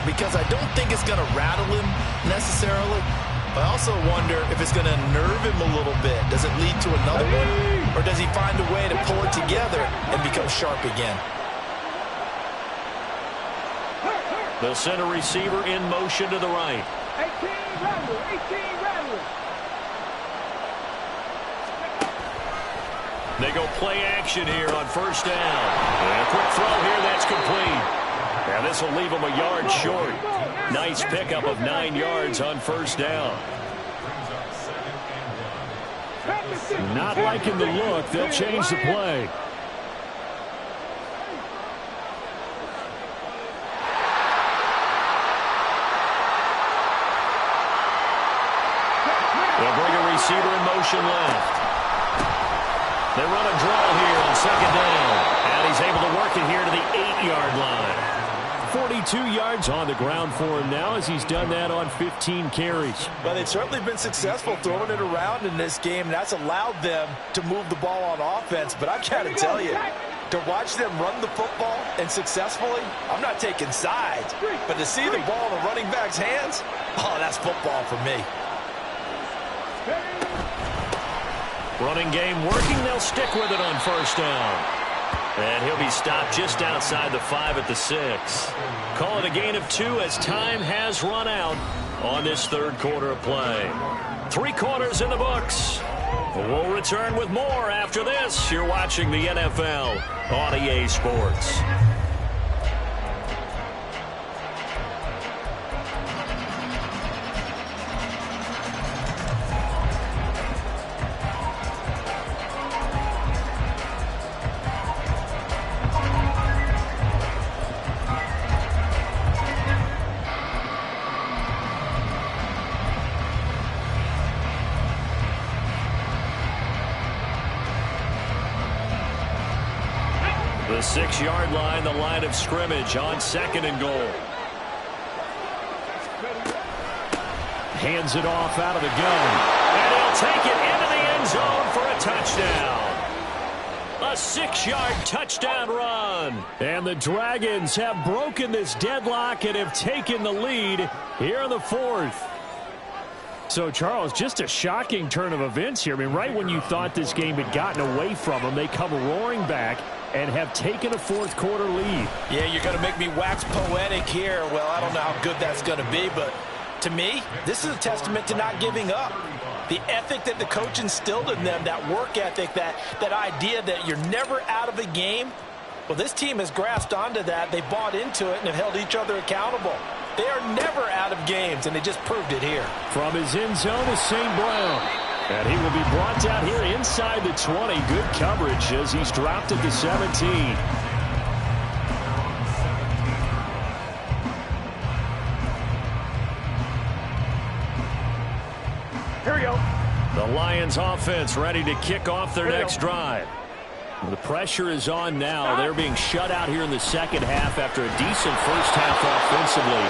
because I don't think it's going to rattle him necessarily, I also wonder if it's going to nerve him a little bit. Does it lead to another one? Or does he find a way to pull it together and become sharp again? The center receiver in motion to the right. 18 Ramblers, 18 Ramblers. They go play action here on 1st down. And a quick throw here, that's complete. And this will leave him a yard short. Nice pickup of 9 yards on 1st down. Not liking the look. They'll change the play. They'll bring a receiver in motion left. They run a draw here on 2nd down. And he's able to work it here to the 8-yard line. 42 yards on the ground for him now as he's done that on 15 carries. Well, they've certainly been successful throwing it around in this game. That's allowed them to move the ball on offense. But I've got to tell you, to watch them run the football and successfully, I'm not taking sides. But to see the ball in the running back's hands, oh, that's football for me. Running game working. They'll stick with it on 1st down. And he'll be stopped just outside the 5 at the 6. Call it a gain of 2 as time has run out on this third quarter of play. 3 quarters in the books. We'll return with more after this. You're watching the NFL on EA Sports. The 6-yard line, the line of scrimmage on 2nd and goal. Hands it off out of the gun. And he'll take it into the end zone for a touchdown. A 6-yard touchdown run. And the Dragons have broken this deadlock and have taken the lead here in the 4th. So, Charles, just a shocking turn of events here. I mean, right when you thought this game had gotten away from them, they come roaring back and have taken a 4th quarter lead. Yeah, you're going to make me wax poetic here. Well, I don't know how good that's going to be, but to me, this is a testament to not giving up. The ethic that the coach instilled in them, that work ethic, that idea that you're never out of a game. Well, this team has grasped onto that. They bought into it and have held each other accountable. They are never out of games, and they just proved it here. From his end zone is St. Brown. And he will be brought down here inside the 20. Good coverage as he's dropped at the 17. Here we go. The Lions offense ready to kick off their next drive. The pressure is on now. They're being shut out here in the second half after a decent first half offensively.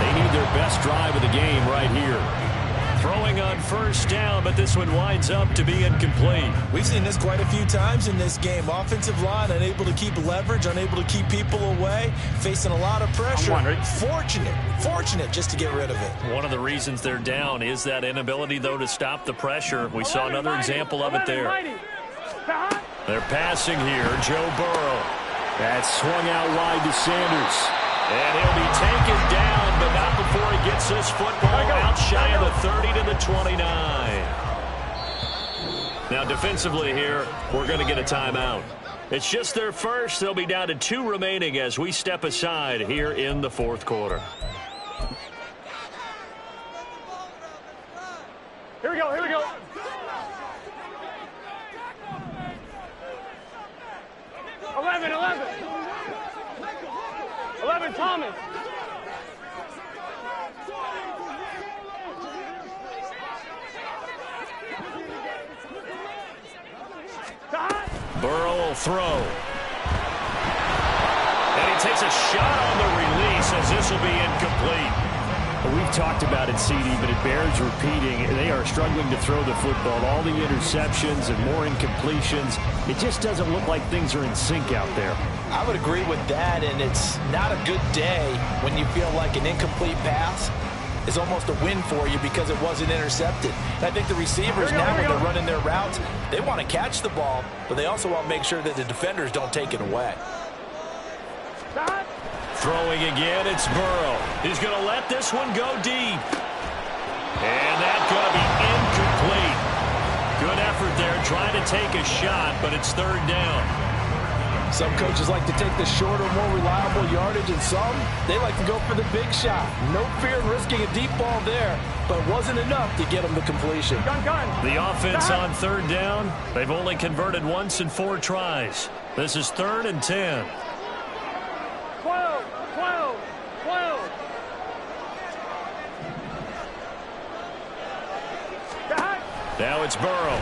They need their best drive of the game right here. Throwing on first down, but this one winds up to be incomplete. We've seen this quite a few times in this game. Offensive line unable to keep leverage, unable to keep people away, facing a lot of pressure. Fortunate just to get rid of it. One of the reasons they're down is that inability, though, to stop the pressure. We saw another example of it there. They're passing here. Joe Burrow. That's swung out wide to Sanders. And he'll be taken down, but not before he gets this football out shy of the 30 to the 29. Now, defensively here, we're going to get a timeout. It's just their first. They'll be down to 2 remaining as we step aside here in the fourth quarter. Here we go. 11, Thomas. Burrow will throw. And he takes a shot on the release as this will be incomplete. We've talked about it, CD, but it bears repeating. They are struggling to throw the football. All the interceptions and more incompletions. It just doesn't look like things are in sync out there. I would agree with that, and it's not a good day when you feel like an incomplete pass is almost a win for you because it wasn't intercepted. And I think the receivers now, when they're running their routes, they want to catch the ball, but they also want to make sure that the defenders don't take it away. Throwing again, it's Burrow. He's going to let this one go deep. And that's going to be incomplete. Good effort there, trying to take a shot, but it's third down. Some coaches like to take the shorter, more reliable yardage, and some, they like to go for the big shot. No fear in risking a deep ball there, but it wasn't enough to get them to completion. The offense on third down, they've only converted once in 4 tries. This is 3rd and 10. 12. Now it's Burrow.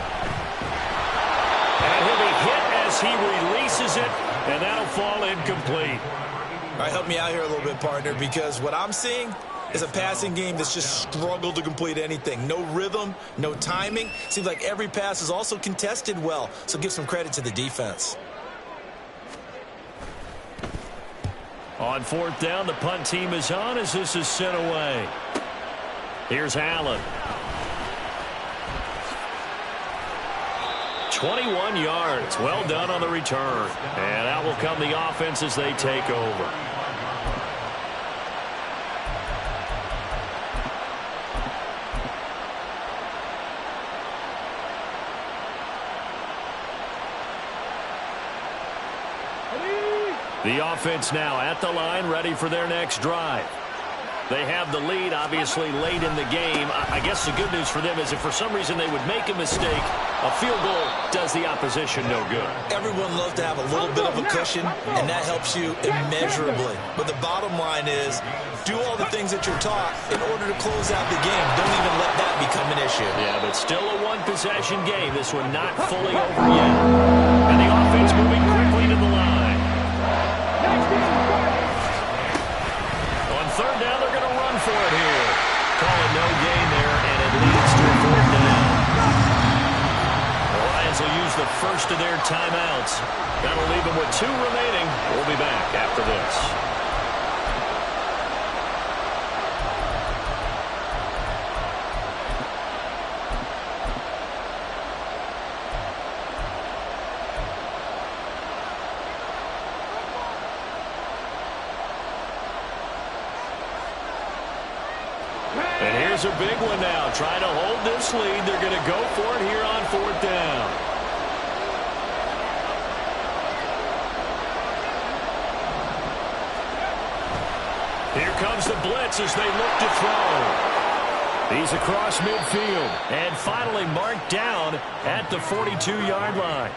And he'll be hit as he releases it, and that'll fall incomplete. All right, help me out here a little bit, partner, because what I'm seeing is a passing game that's just struggled to complete anything. No rhythm, no timing. Seems like every pass is also contested well, so give some credit to the defense. On 4th down, the punt team is on as this is sent away. Here's Allen. 21 yards. Well done on the return. And that will come the offense as they take over. The offense now at the line, ready for their next drive. They have the lead, obviously, late in the game. I guess the good news for them is if for some reason they would make a mistake, a field goal does the opposition no good. Everyone loves to have a little bit of a cushion, and that helps you immeasurably. But the bottom line is, do all the things that you're taught in order to close out the game. Don't even let that become an issue. Yeah, but still a one-possession game. This one not fully over yet. And the offense moving quickly to the line. On 3rd down, they're going to run for it here. Call it no gain there, and it leads to a 4th down. The Lions will use the first of their timeouts. That'll leave them with 2 remaining. We'll be back after this. And here's a big one now. Trying to hold this lead. They're going to go for it here on 4th down. Here comes the blitz as they look to throw. He's across midfield. And finally marked down at the 42-yard line.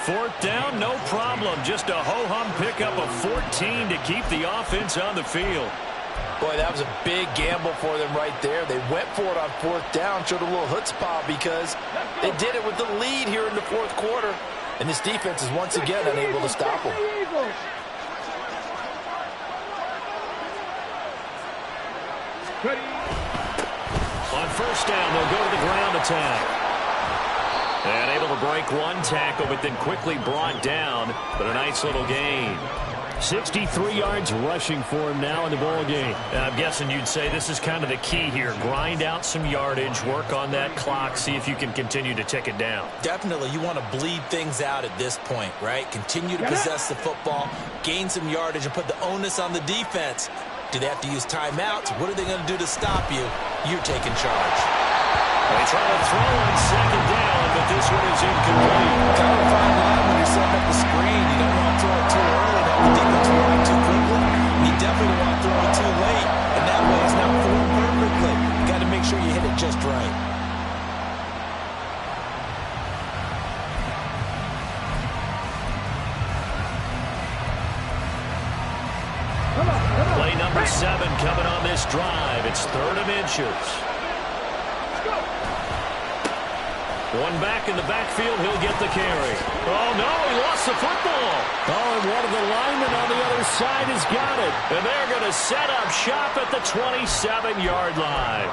4th down, no problem. Just a ho-hum pickup of 14 to keep the offense on the field. Boy, that was a big gamble for them right there. They went for it on 4th down, showed a little chutzpah because they did it with the lead here in the 4th quarter. And this defense is once again unable to stop them. On first down, they'll go to the ground attack. And able to break one tackle, but then quickly brought down. But a nice little gain. 63 yards rushing for him now in the ball game. And I'm guessing you'd say this is kind of the key here. Grind out some yardage, work on that clock, see if you can continue to tick it down. Definitely, you want to bleed things out at this point, right? Continue to possess the football, gain some yardage, and put the onus on the defense. Do they have to use timeouts? What are they going to do to stop you? You're taking charge. They try to throw on second down, but this one is incomplete. Kind of a fine line when you're setting up the screen. You don't want to throw it too early and have the defense react too quickly. You definitely don't want to throw it too late, and that way it's not formed perfectly. You got to make sure you hit it just right. Play number 7 coming on this drive. It's 3rd and inches. One back in the backfield, he'll get the carry. Oh, no, he lost the football. Oh, and one of the linemen on the other side has got it. And they're going to set up shop at the 27-yard line.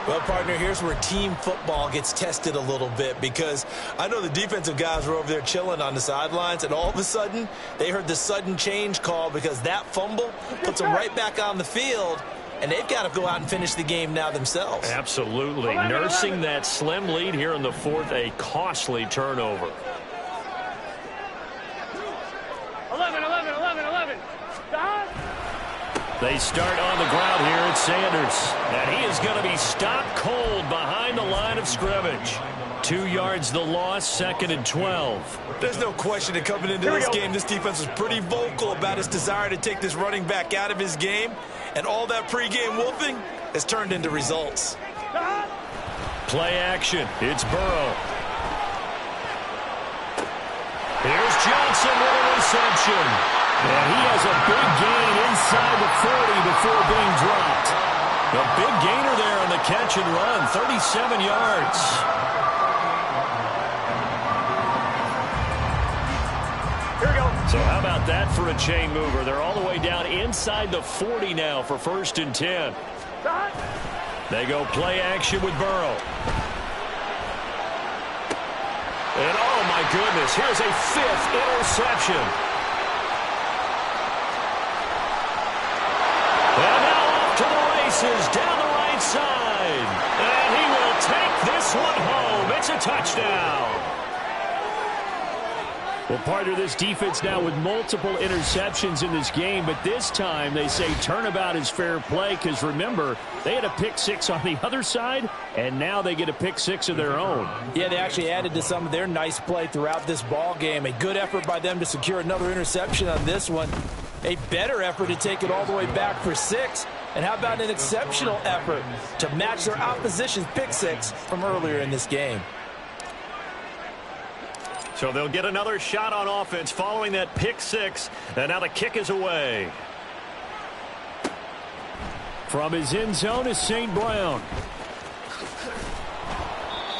Well, partner, here's where team football gets tested a little bit, because I know the defensive guys were over there chilling on the sidelines, and all of a sudden, they heard the sudden change call because that fumble puts them right back on the field, and they've got to go out and finish the game now themselves. Absolutely. Nursing that slim lead here in the 4th, a costly turnover. 11. They start on the ground here at Sanders. And he is going to be stopped cold behind the line of scrimmage. 2 yards the loss, 2nd and 12. There's no question that coming into this game, this defense was pretty vocal about its desire to take this running back out of his game. And all that pregame wolfing has turned into results. Play action. It's Burrow. Here's Johnson with a reception. And he has a big gain inside the 40 before being dropped. A big gainer there on the catch and run, 37 yards. Here we go. So how about that for a chain mover? They're all the way down inside the 40 now for 1st and 10. They go play action with Burrow. And oh my goodness, here's a 5th interception. And now off to the races down the right side. And he will take this one home. It's a touchdown. Well, partner, this defense now with multiple interceptions in this game, but this time they say turnabout is fair play because, remember, they had a pick 6 on the other side, and now they get a pick 6 of their own. Yeah, they actually added to some of their nice play throughout this ball game. A good effort by them to secure another interception on this one. A better effort to take it all the way back for 6. And how about an exceptional effort to match their opposition's pick 6 from earlier in this game? So they'll get another shot on offense following that pick 6. And now the kick is away. From his end zone is St. Brown.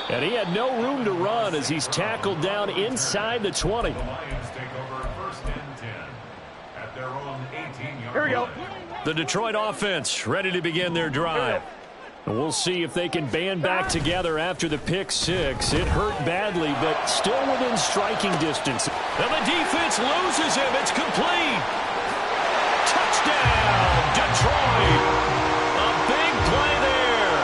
And he had no room to run as he's tackled down inside the 20. The Lions take over 1st and 10 at their own 18-yard Here we go. line. The Detroit offense ready to begin their drive. And we'll see if they can band back together after the pick 6. It hurt badly, but still within striking distance. And the defense loses him. It's complete. Touchdown, Detroit. A big play there.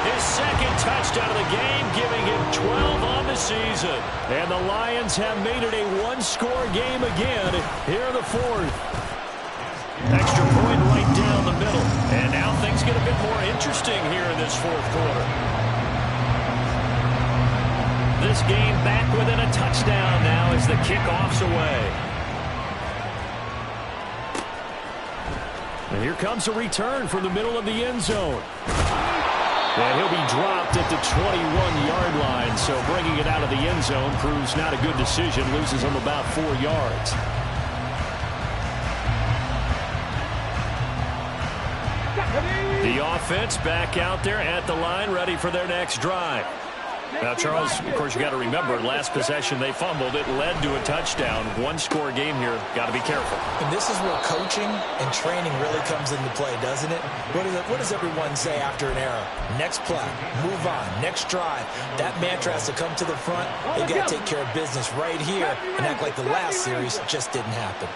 His 2nd touchdown of the game, giving him 12 on the season. And the Lions have made it a one-score game again here in the 4th. Extra point right down the middle. And now things get a bit more interesting here in this 4th quarter. This game back within a touchdown now as the kickoff's away. And here comes a return from the middle of the end zone. And he'll be dropped at the 21-yard line, so bringing it out of the end zone proves not a good decision, loses him about 4 yards. The offense back out there at the line, ready for their next drive. Now, Charles, of course, you got to remember, last possession they fumbled. It led to a touchdown. One-score game here. Got to be careful. And this is where coaching and training really comes into play, doesn't it? What does everyone say after an error? Next play, move on, next drive. That mantra has to come to the front. They've got to take care of business right here and act like the last series just didn't happen.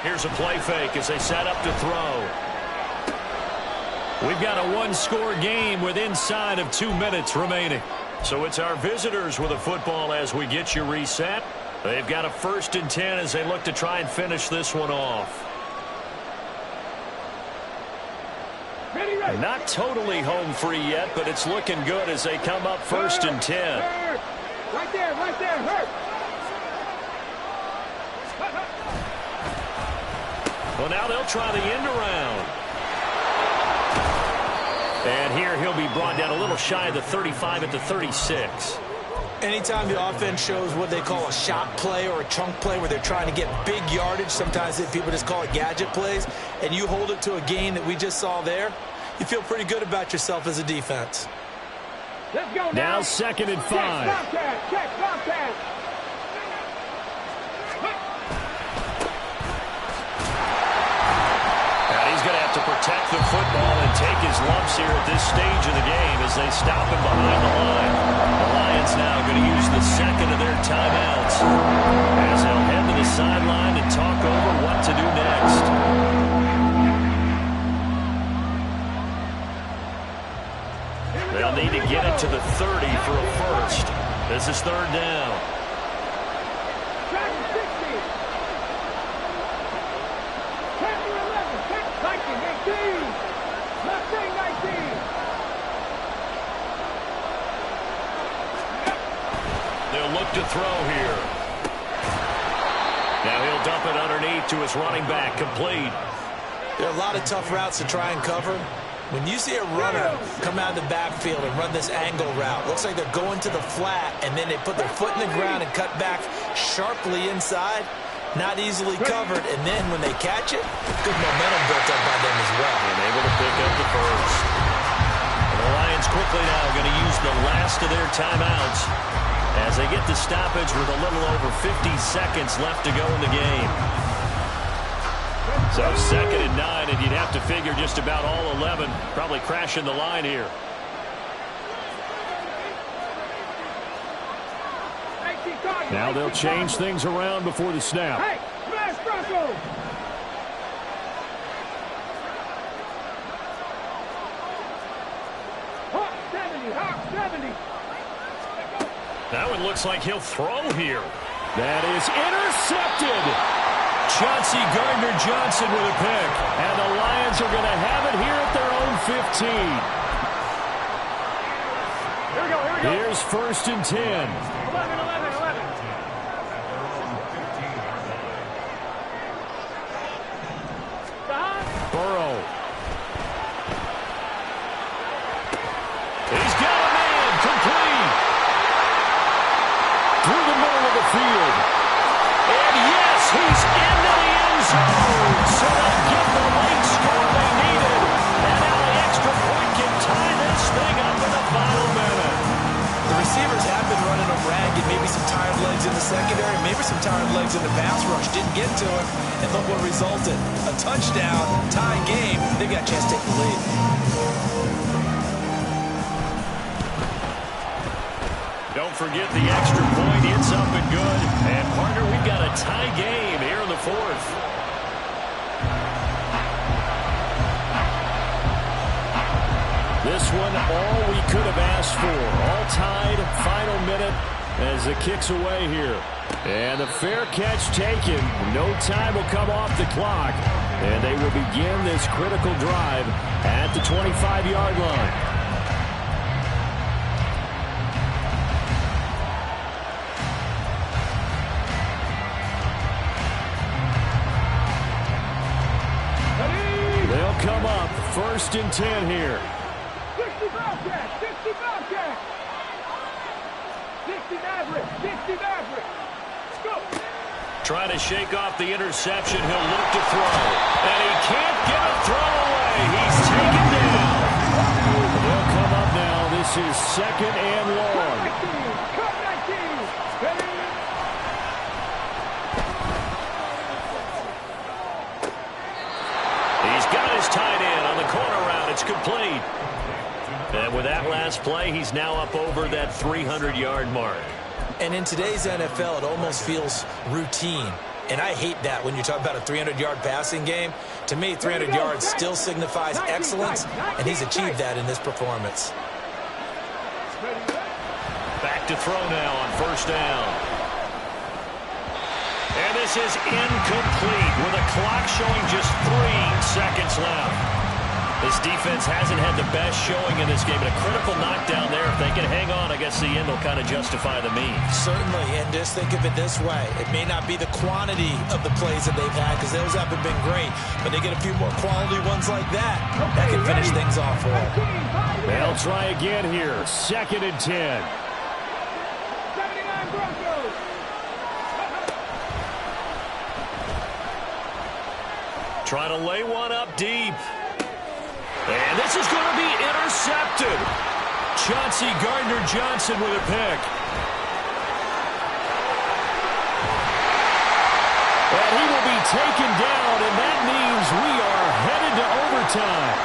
Here's a play fake as they set up to throw. We've got a one-score game with inside of 2 minutes remaining. So it's our visitors with a football as we get you reset. They've got a 1st and 10 as they look to try and finish this one off. Not totally home free yet, but it's looking good as they come up 1st and 10. Right there, hurt. Well, now they'll try the end around. And here he'll be brought down a little shy of the 35 at the 36. Anytime the offense shows what they call a shot play or a chunk play where they're trying to get big yardage, sometimes people just call it gadget plays, and you hold it to a gain that we just saw there, you feel pretty good about yourself as a defense. Let's go now 2nd and 5. Check, Bobcat. He's going to have to protect the football and take his lumps here at this stage of the game as they stop him behind the line. The Lions now going to use the 2nd of their timeouts as they'll head to the sideline and talk over what to do next. They'll need to get it to the 30 for a 1st. This is 3rd down. They'll look to throw here. Now he'll dump it underneath to his running back, complete. There are a lot of tough routes to try and cover. When you see a runner come out of the backfield and run this angle route, looks like they're going to the flat, and then they put their foot in the ground and cut back sharply inside. Not easily covered, and then when they catch it, good momentum built up by them as well. And able to pick up the 1st. And the Lions quickly now going to use the last of their timeouts as they get the stoppage with a little over 50 seconds left to go in the game. So 2nd and 9, and you'd have to figure just about all 11 probably crashing the line here. Now they'll change things around before the snap. Hey, smash Bronco! Hawk 70. That one looks like he'll throw here. That is intercepted. Chauncey Gardner-Johnson with a pick. And the Lions are going to have it here at their own 15. Here we go. Here's 1st and 10. 11. Burrow. He's got a man, complete. Through the middle of the field. And yes, he's into the end zone. So they'll get the late score they needed. And now the extra point can tie this thing up in the final minute. The receivers have been running them ragged. Maybe some tired legs in the secondary, maybe some tired legs in the pass rush. Didn't get to it, and look what resulted. A touchdown, tie game. They've got a chance to take the lead. Don't forget the extra point. It's up and good. And, partner, we've got a tie game here in the 4th. This one, all we could have asked for. All tied, final minute as it kicks away here. And the fair catch taken. No time will come off the clock. And they will begin this critical drive at the 25-yard line. They'll come up 1st and 10 here. 60 Bobcat. 60 Maverick. Let's go. Trying to shake off the interception. He'll look to throw. And he can't get a throw away. He's taken down. They'll come up now. This is 2nd and long. He's got his tight end on the corner route. It's complete. And with that last play, he's now up over that 300-yard mark. And in today's NFL, it almost feels routine. And I hate that when you talk about a 300-yard passing game. To me, 300 yards still signifies excellence, and he's achieved that in this performance. Back to throw now on 1st down. And this is incomplete with a clock showing just 3 seconds left. This defense hasn't had the best showing in this game, but a critical knockdown there. If they can hang on, I guess the end will kind of justify the means. Certainly, and just think of it this way. It may not be the quantity of the plays that they've had, because those haven't been great, but they get a few more quality ones like that. That can finish things off for them. They'll try again here. 2nd and 10. Trying to lay one up deep. And this is going to be intercepted. Chauncey Gardner-Johnson with a pick. And he will be taken down, and that means we are headed to overtime.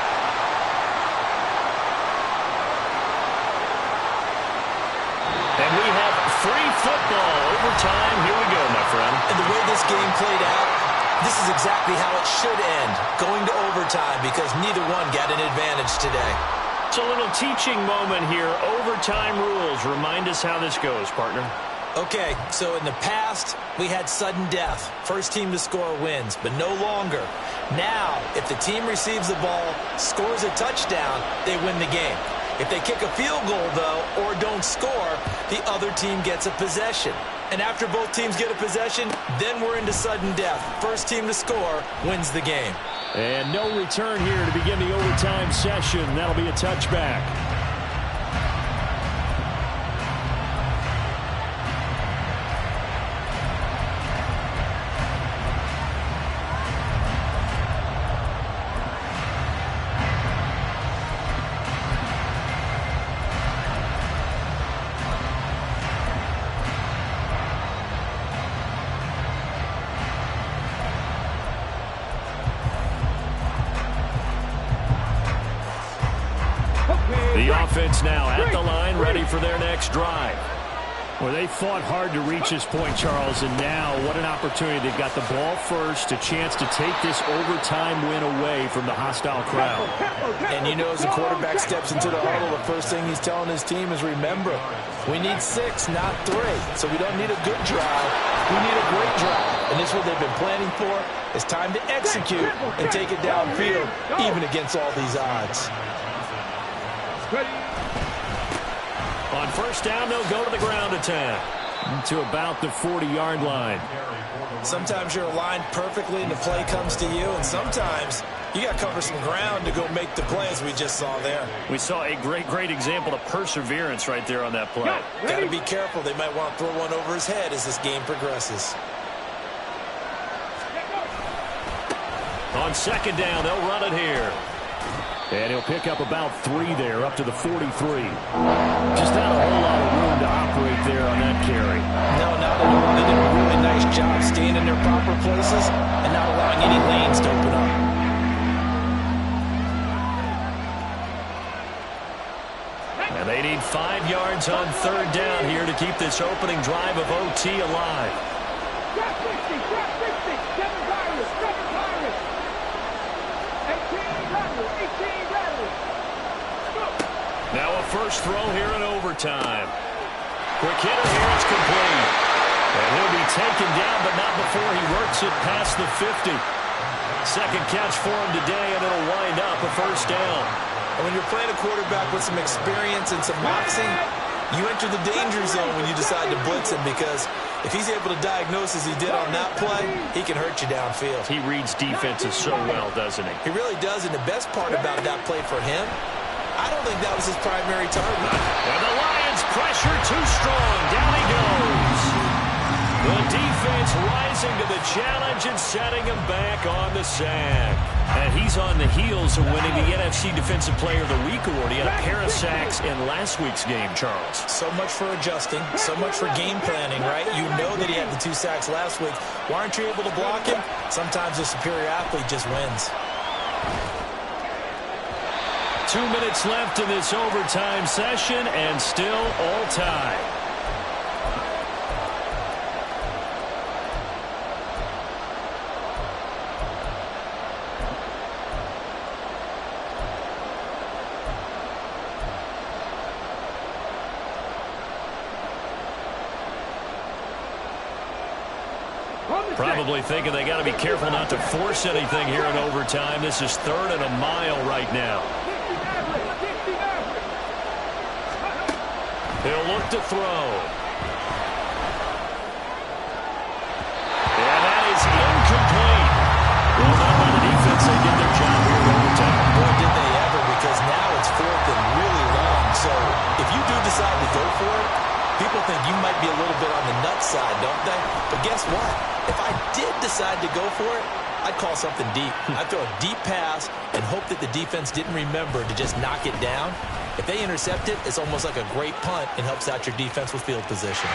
And we have free football. Overtime. Here we go, my friend. And the way this game played out, this is exactly how it should end, going to overtime, because neither one got an advantage today. It's a little teaching moment here. Overtime rules. Remind us how this goes, partner. Okay, so in the past, we had sudden death. First team to score wins, but no longer. Now, if the team receives the ball, scores a touchdown, they win the game. If they kick a field goal, though, or don't score, the other team gets a possession. And after both teams get a possession, then we're into sudden death. First team to score wins the game. And no return here to begin the overtime session. That'll be a touchback. The offense now at the line, ready for their next drive. Well, they fought hard to reach this point, Charles, and now what an opportunity. They've got the ball first, a chance to take this overtime win away from the hostile crowd. And you know, as the quarterback steps into the huddle, the first thing he's telling his team is, remember, we need 6, not 3. So we don't need a good drive. We need a great drive. And this is what they've been planning for. It's time to execute and take it downfield, even against all these odds. On 1st down, they'll go to the ground attack. To about the 40-yard line. Sometimes you're aligned perfectly and the play comes to you, and sometimes you got to cover some ground to go make the play, as we just saw there. We saw a great example of perseverance right there on that play. Got to be careful. They might want to throw one over his head as this game progresses. On 2nd down, they'll run it here. And he'll pick up about 3 there, up to the 43. Just not a whole lot of room to operate there on that carry. No, not at all. They did a really nice job staying in their proper places and not allowing any lanes to open up. And they need 5 yards on 3rd down here to keep this opening drive of OT alive. Now a first throw here in overtime. Quick hitter here, it's complete. And he'll be taken down, but not before he works it past the 50. Second catch for him today, and it'll wind up a 1st down. And when you're playing a quarterback with some experience and some moxie, you enter the danger zone when you decide to blitz him, because if he's able to diagnose as he did on that play, he can hurt you downfield. He reads defenses so well, doesn't he? He really does, and the best part about that play for him, I don't think that was his primary target. And the Lions pressure too strong. Down he goes. The defense rising to the challenge and setting him back on the sack. And he's on the heels of winning the NFC Defensive Player of the Week award. He had a pair of sacks in last week's game, Charles. So much for adjusting, so much for game planning, right? You know that he had the 2 sacks last week. Why aren't you able to block him? Sometimes the superior athlete just wins. 2 minutes left in this overtime session, and still all tied. Probably thinking they got to be careful not to force anything here in overtime. This is 3rd and a mile right now. He'll look to throw. And that is incomplete. Well done by the defense. They did their job here in overtime. Boy, did they ever, because now it's 4th and really long. So if you do decide to go for it, people think you might be a little bit on the nut side, don't they? But guess what? If I did decide to go for it, I'd call something deep. I'd throw a deep pass and hope that the defense didn't remember to just knock it down. If they intercept it, it's almost like a great punt and helps out your defense with field position.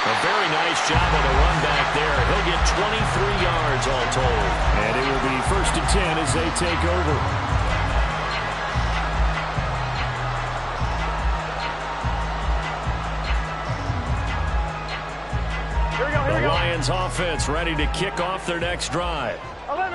A very nice job on the run back there. He'll get 23 yards all told. And it will be 1st and 10 as they take over. The Lions offense ready to kick off their next drive.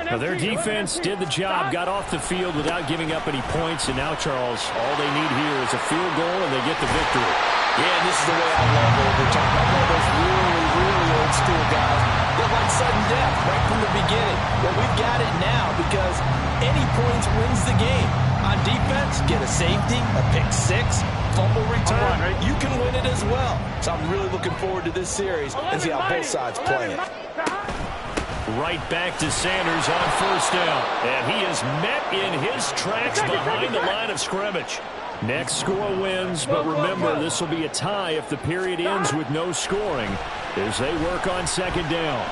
Now, their defense did the job, got off the field without giving up any points, and now, Charles, all they need here is a field goal, and they get the victory. Yeah, and this is the way I love overtime. I'm one of those really old school guys that like sudden death right from the beginning. Well, we've got it now because any points wins the game. On defense, get a safety, a pick 6, fumble return, you can win it as well. So I'm really looking forward to this series and see how both sides play it. Right back to Sanders on 1st down. And he is met in his tracks behind the line of scrimmage. Next score wins, but remember, this will be a tie if the period ends with no scoring as they work on 2nd down.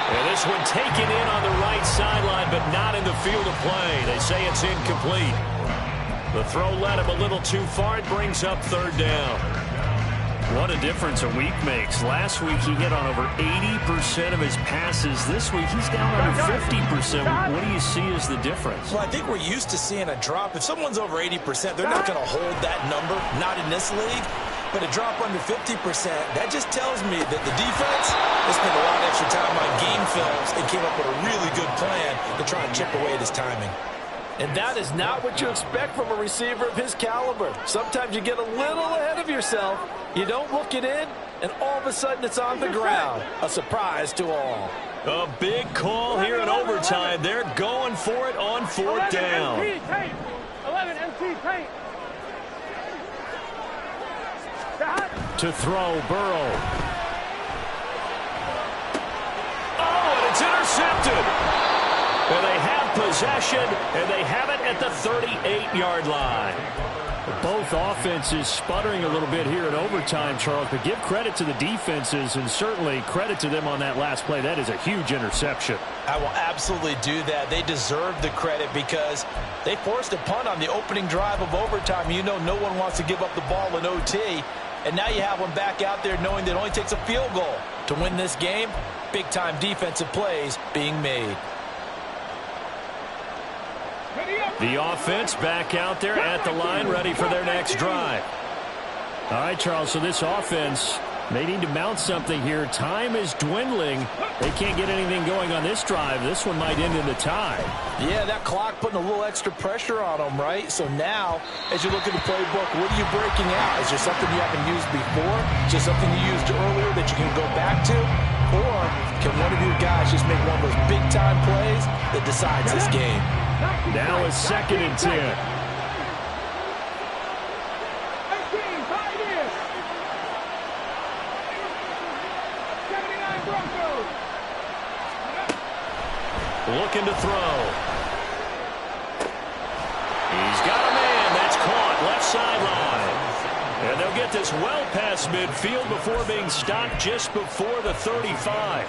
And this one taken in on the right sideline, but not in the field of play. They say it's incomplete. The throw led him a little too far. It brings up 3rd down. What a difference a week makes. Last week he hit on over 80% of his passes. This week he's down under 50%. What do you see as the difference? Well, I think we're used to seeing a drop. If someone's over 80%, they're not going to hold that number, not in this league. But a drop under 50%, that just tells me that the defense has spent a lot of extra time on game films and came up with a really good plan to try and chip away at his timing. And that is not what you expect from a receiver of his caliber. Sometimes you get a little ahead of yourself. You don't look it in, and all of a sudden it's on the ground. A surprise to all. A big call here in overtime. They're going for it on 4th down. 11 MT paint. To throw, Burrow. Oh, and it's intercepted. And they have possession, and they have it at the 38-yard line. Both offenses sputtering a little bit here in overtime, Charles, but give credit to the defenses and certainly credit to them on that last play. That is a huge interception. I will absolutely do that. They deserve the credit because they forced a punt on the opening drive of overtime. You know no one wants to give up the ball in OT, and now you have them back out there knowing that it only takes a field goal to win this game. Big-time defensive plays being made. The offense back out there at the line, ready for their next drive. All right, Charles, so this offense, they need to mount something here. Time is dwindling. They can't get anything going on this drive. This one might end in a tie. Yeah, that clock putting a little extra pressure on them, right? So now, as you look at the playbook, what are you breaking out? Is there something you haven't used before? Is there something you used earlier that you can go back to? Or can one of your guys just make one of those big-time plays that decides this game? Now it's 2nd and 10. Looking to throw. He's got a man. That's caught left sideline. And they'll get this well past midfield before being stopped just before the 35.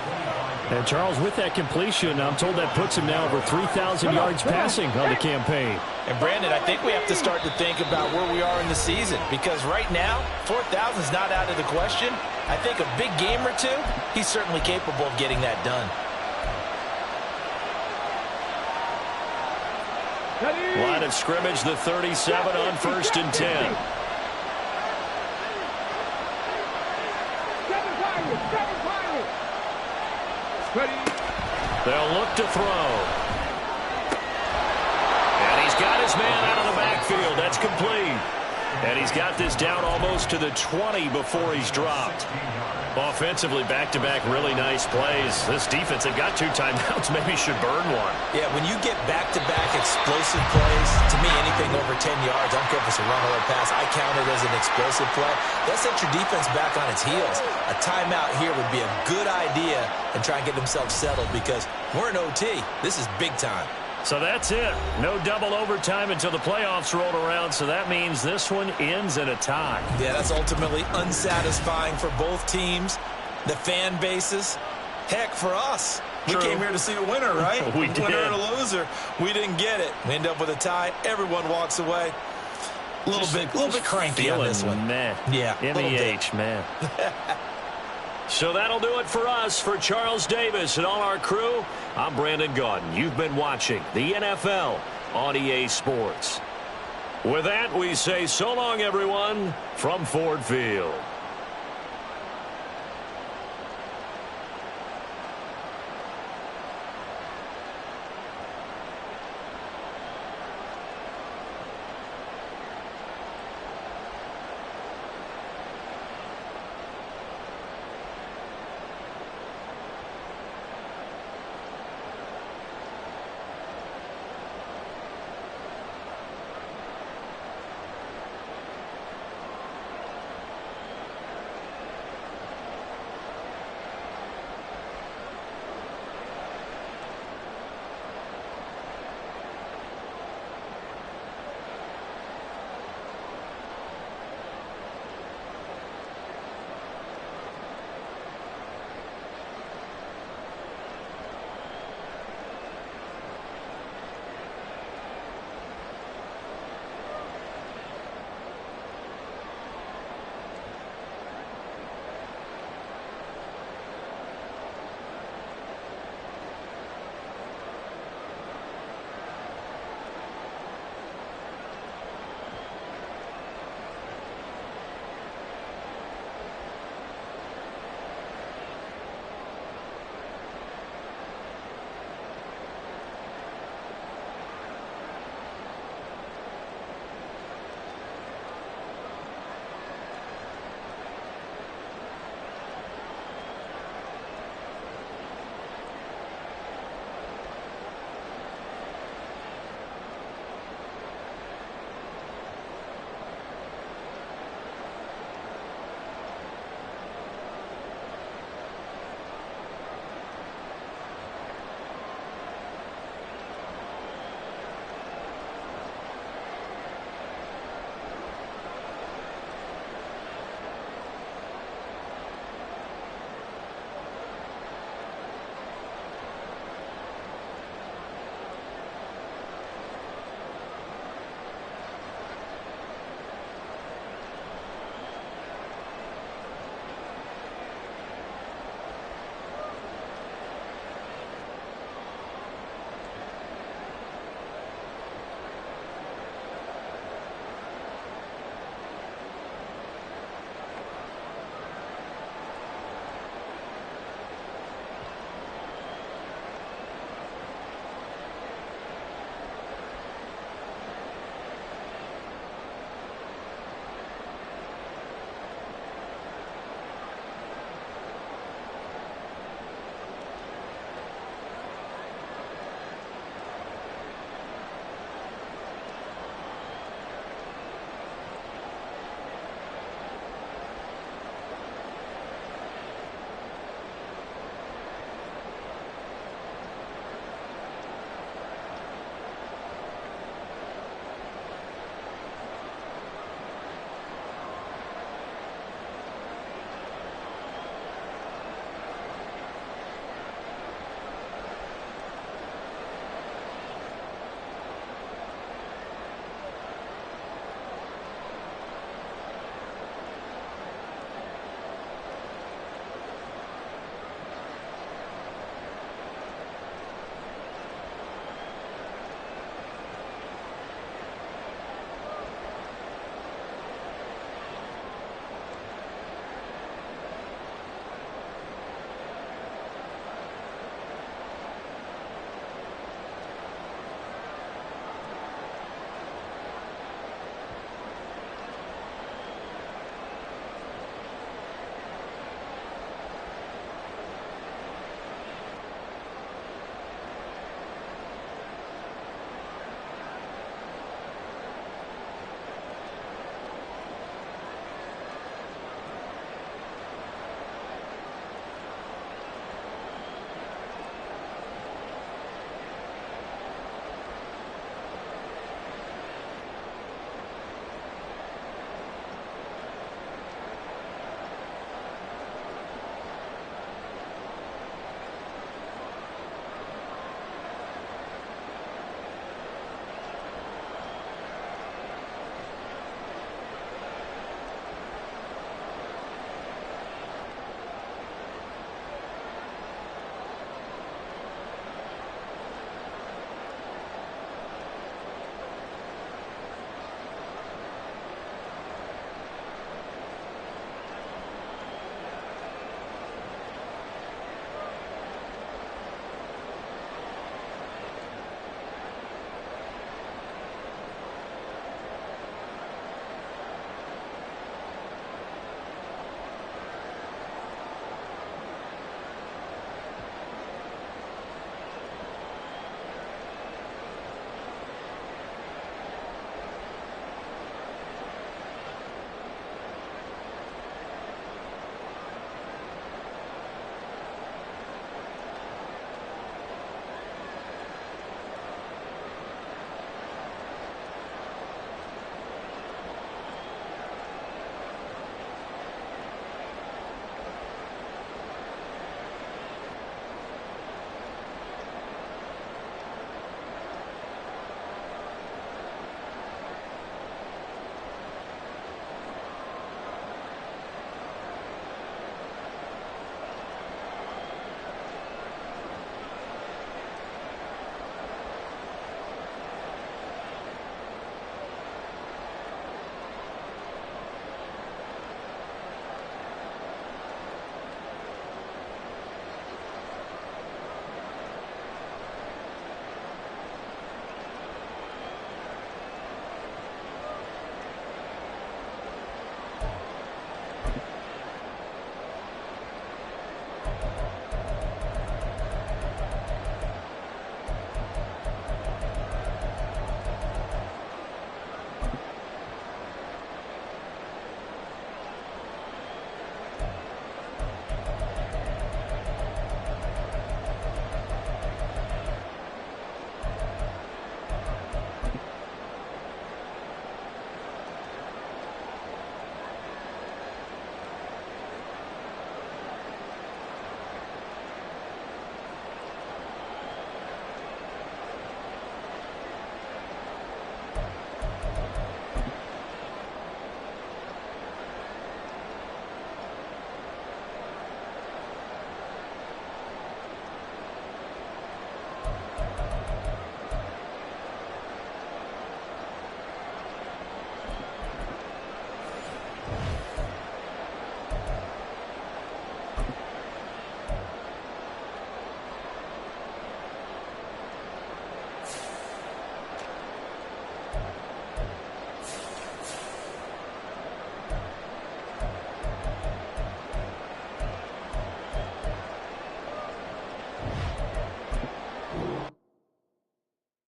And Charles, with that completion, I'm told that puts him now over 3,000 yards passing on the campaign. And Brandon, I think we have to start to think about where we are in the season, because right now, 4,000 is not out of the question. I think a big game or two, he's certainly capable of getting that done. Line of scrimmage, the 37 on 1st and 10. They'll look to throw. And he's got his man out of the backfield. That's complete. And he's got this down almost to the 20 before he's dropped. Offensively, back-to-back really nice plays. This defense, they've got 2 timeouts. Maybe should burn one. Yeah, when you get back-to-back explosive plays, to me, anything over 10 yards, I don't care if it's a run or a pass, I count it as an explosive play. That sets your defense back on its heels. A timeout here would be a good idea and try and get themselves settled, because we're in OT. This is big time. So that's it. No double overtime until the playoffs rolled around, so that means this one ends in a tie. Yeah, that's ultimately unsatisfying for both teams, the fan bases. Heck, for us. True. We came here to see a winner, right? We did. Winner and a loser. We didn't get it. We end up with a tie. Everyone walks away. A little bit cranky on this one. Meh. Yeah, M-E-H, man. So that'll do it for us. For Charles Davis and all our crew, I'm Brandon Gaudin. You've been watching the NFL on EA Sports. With that, we say so long, everyone, from Ford Field.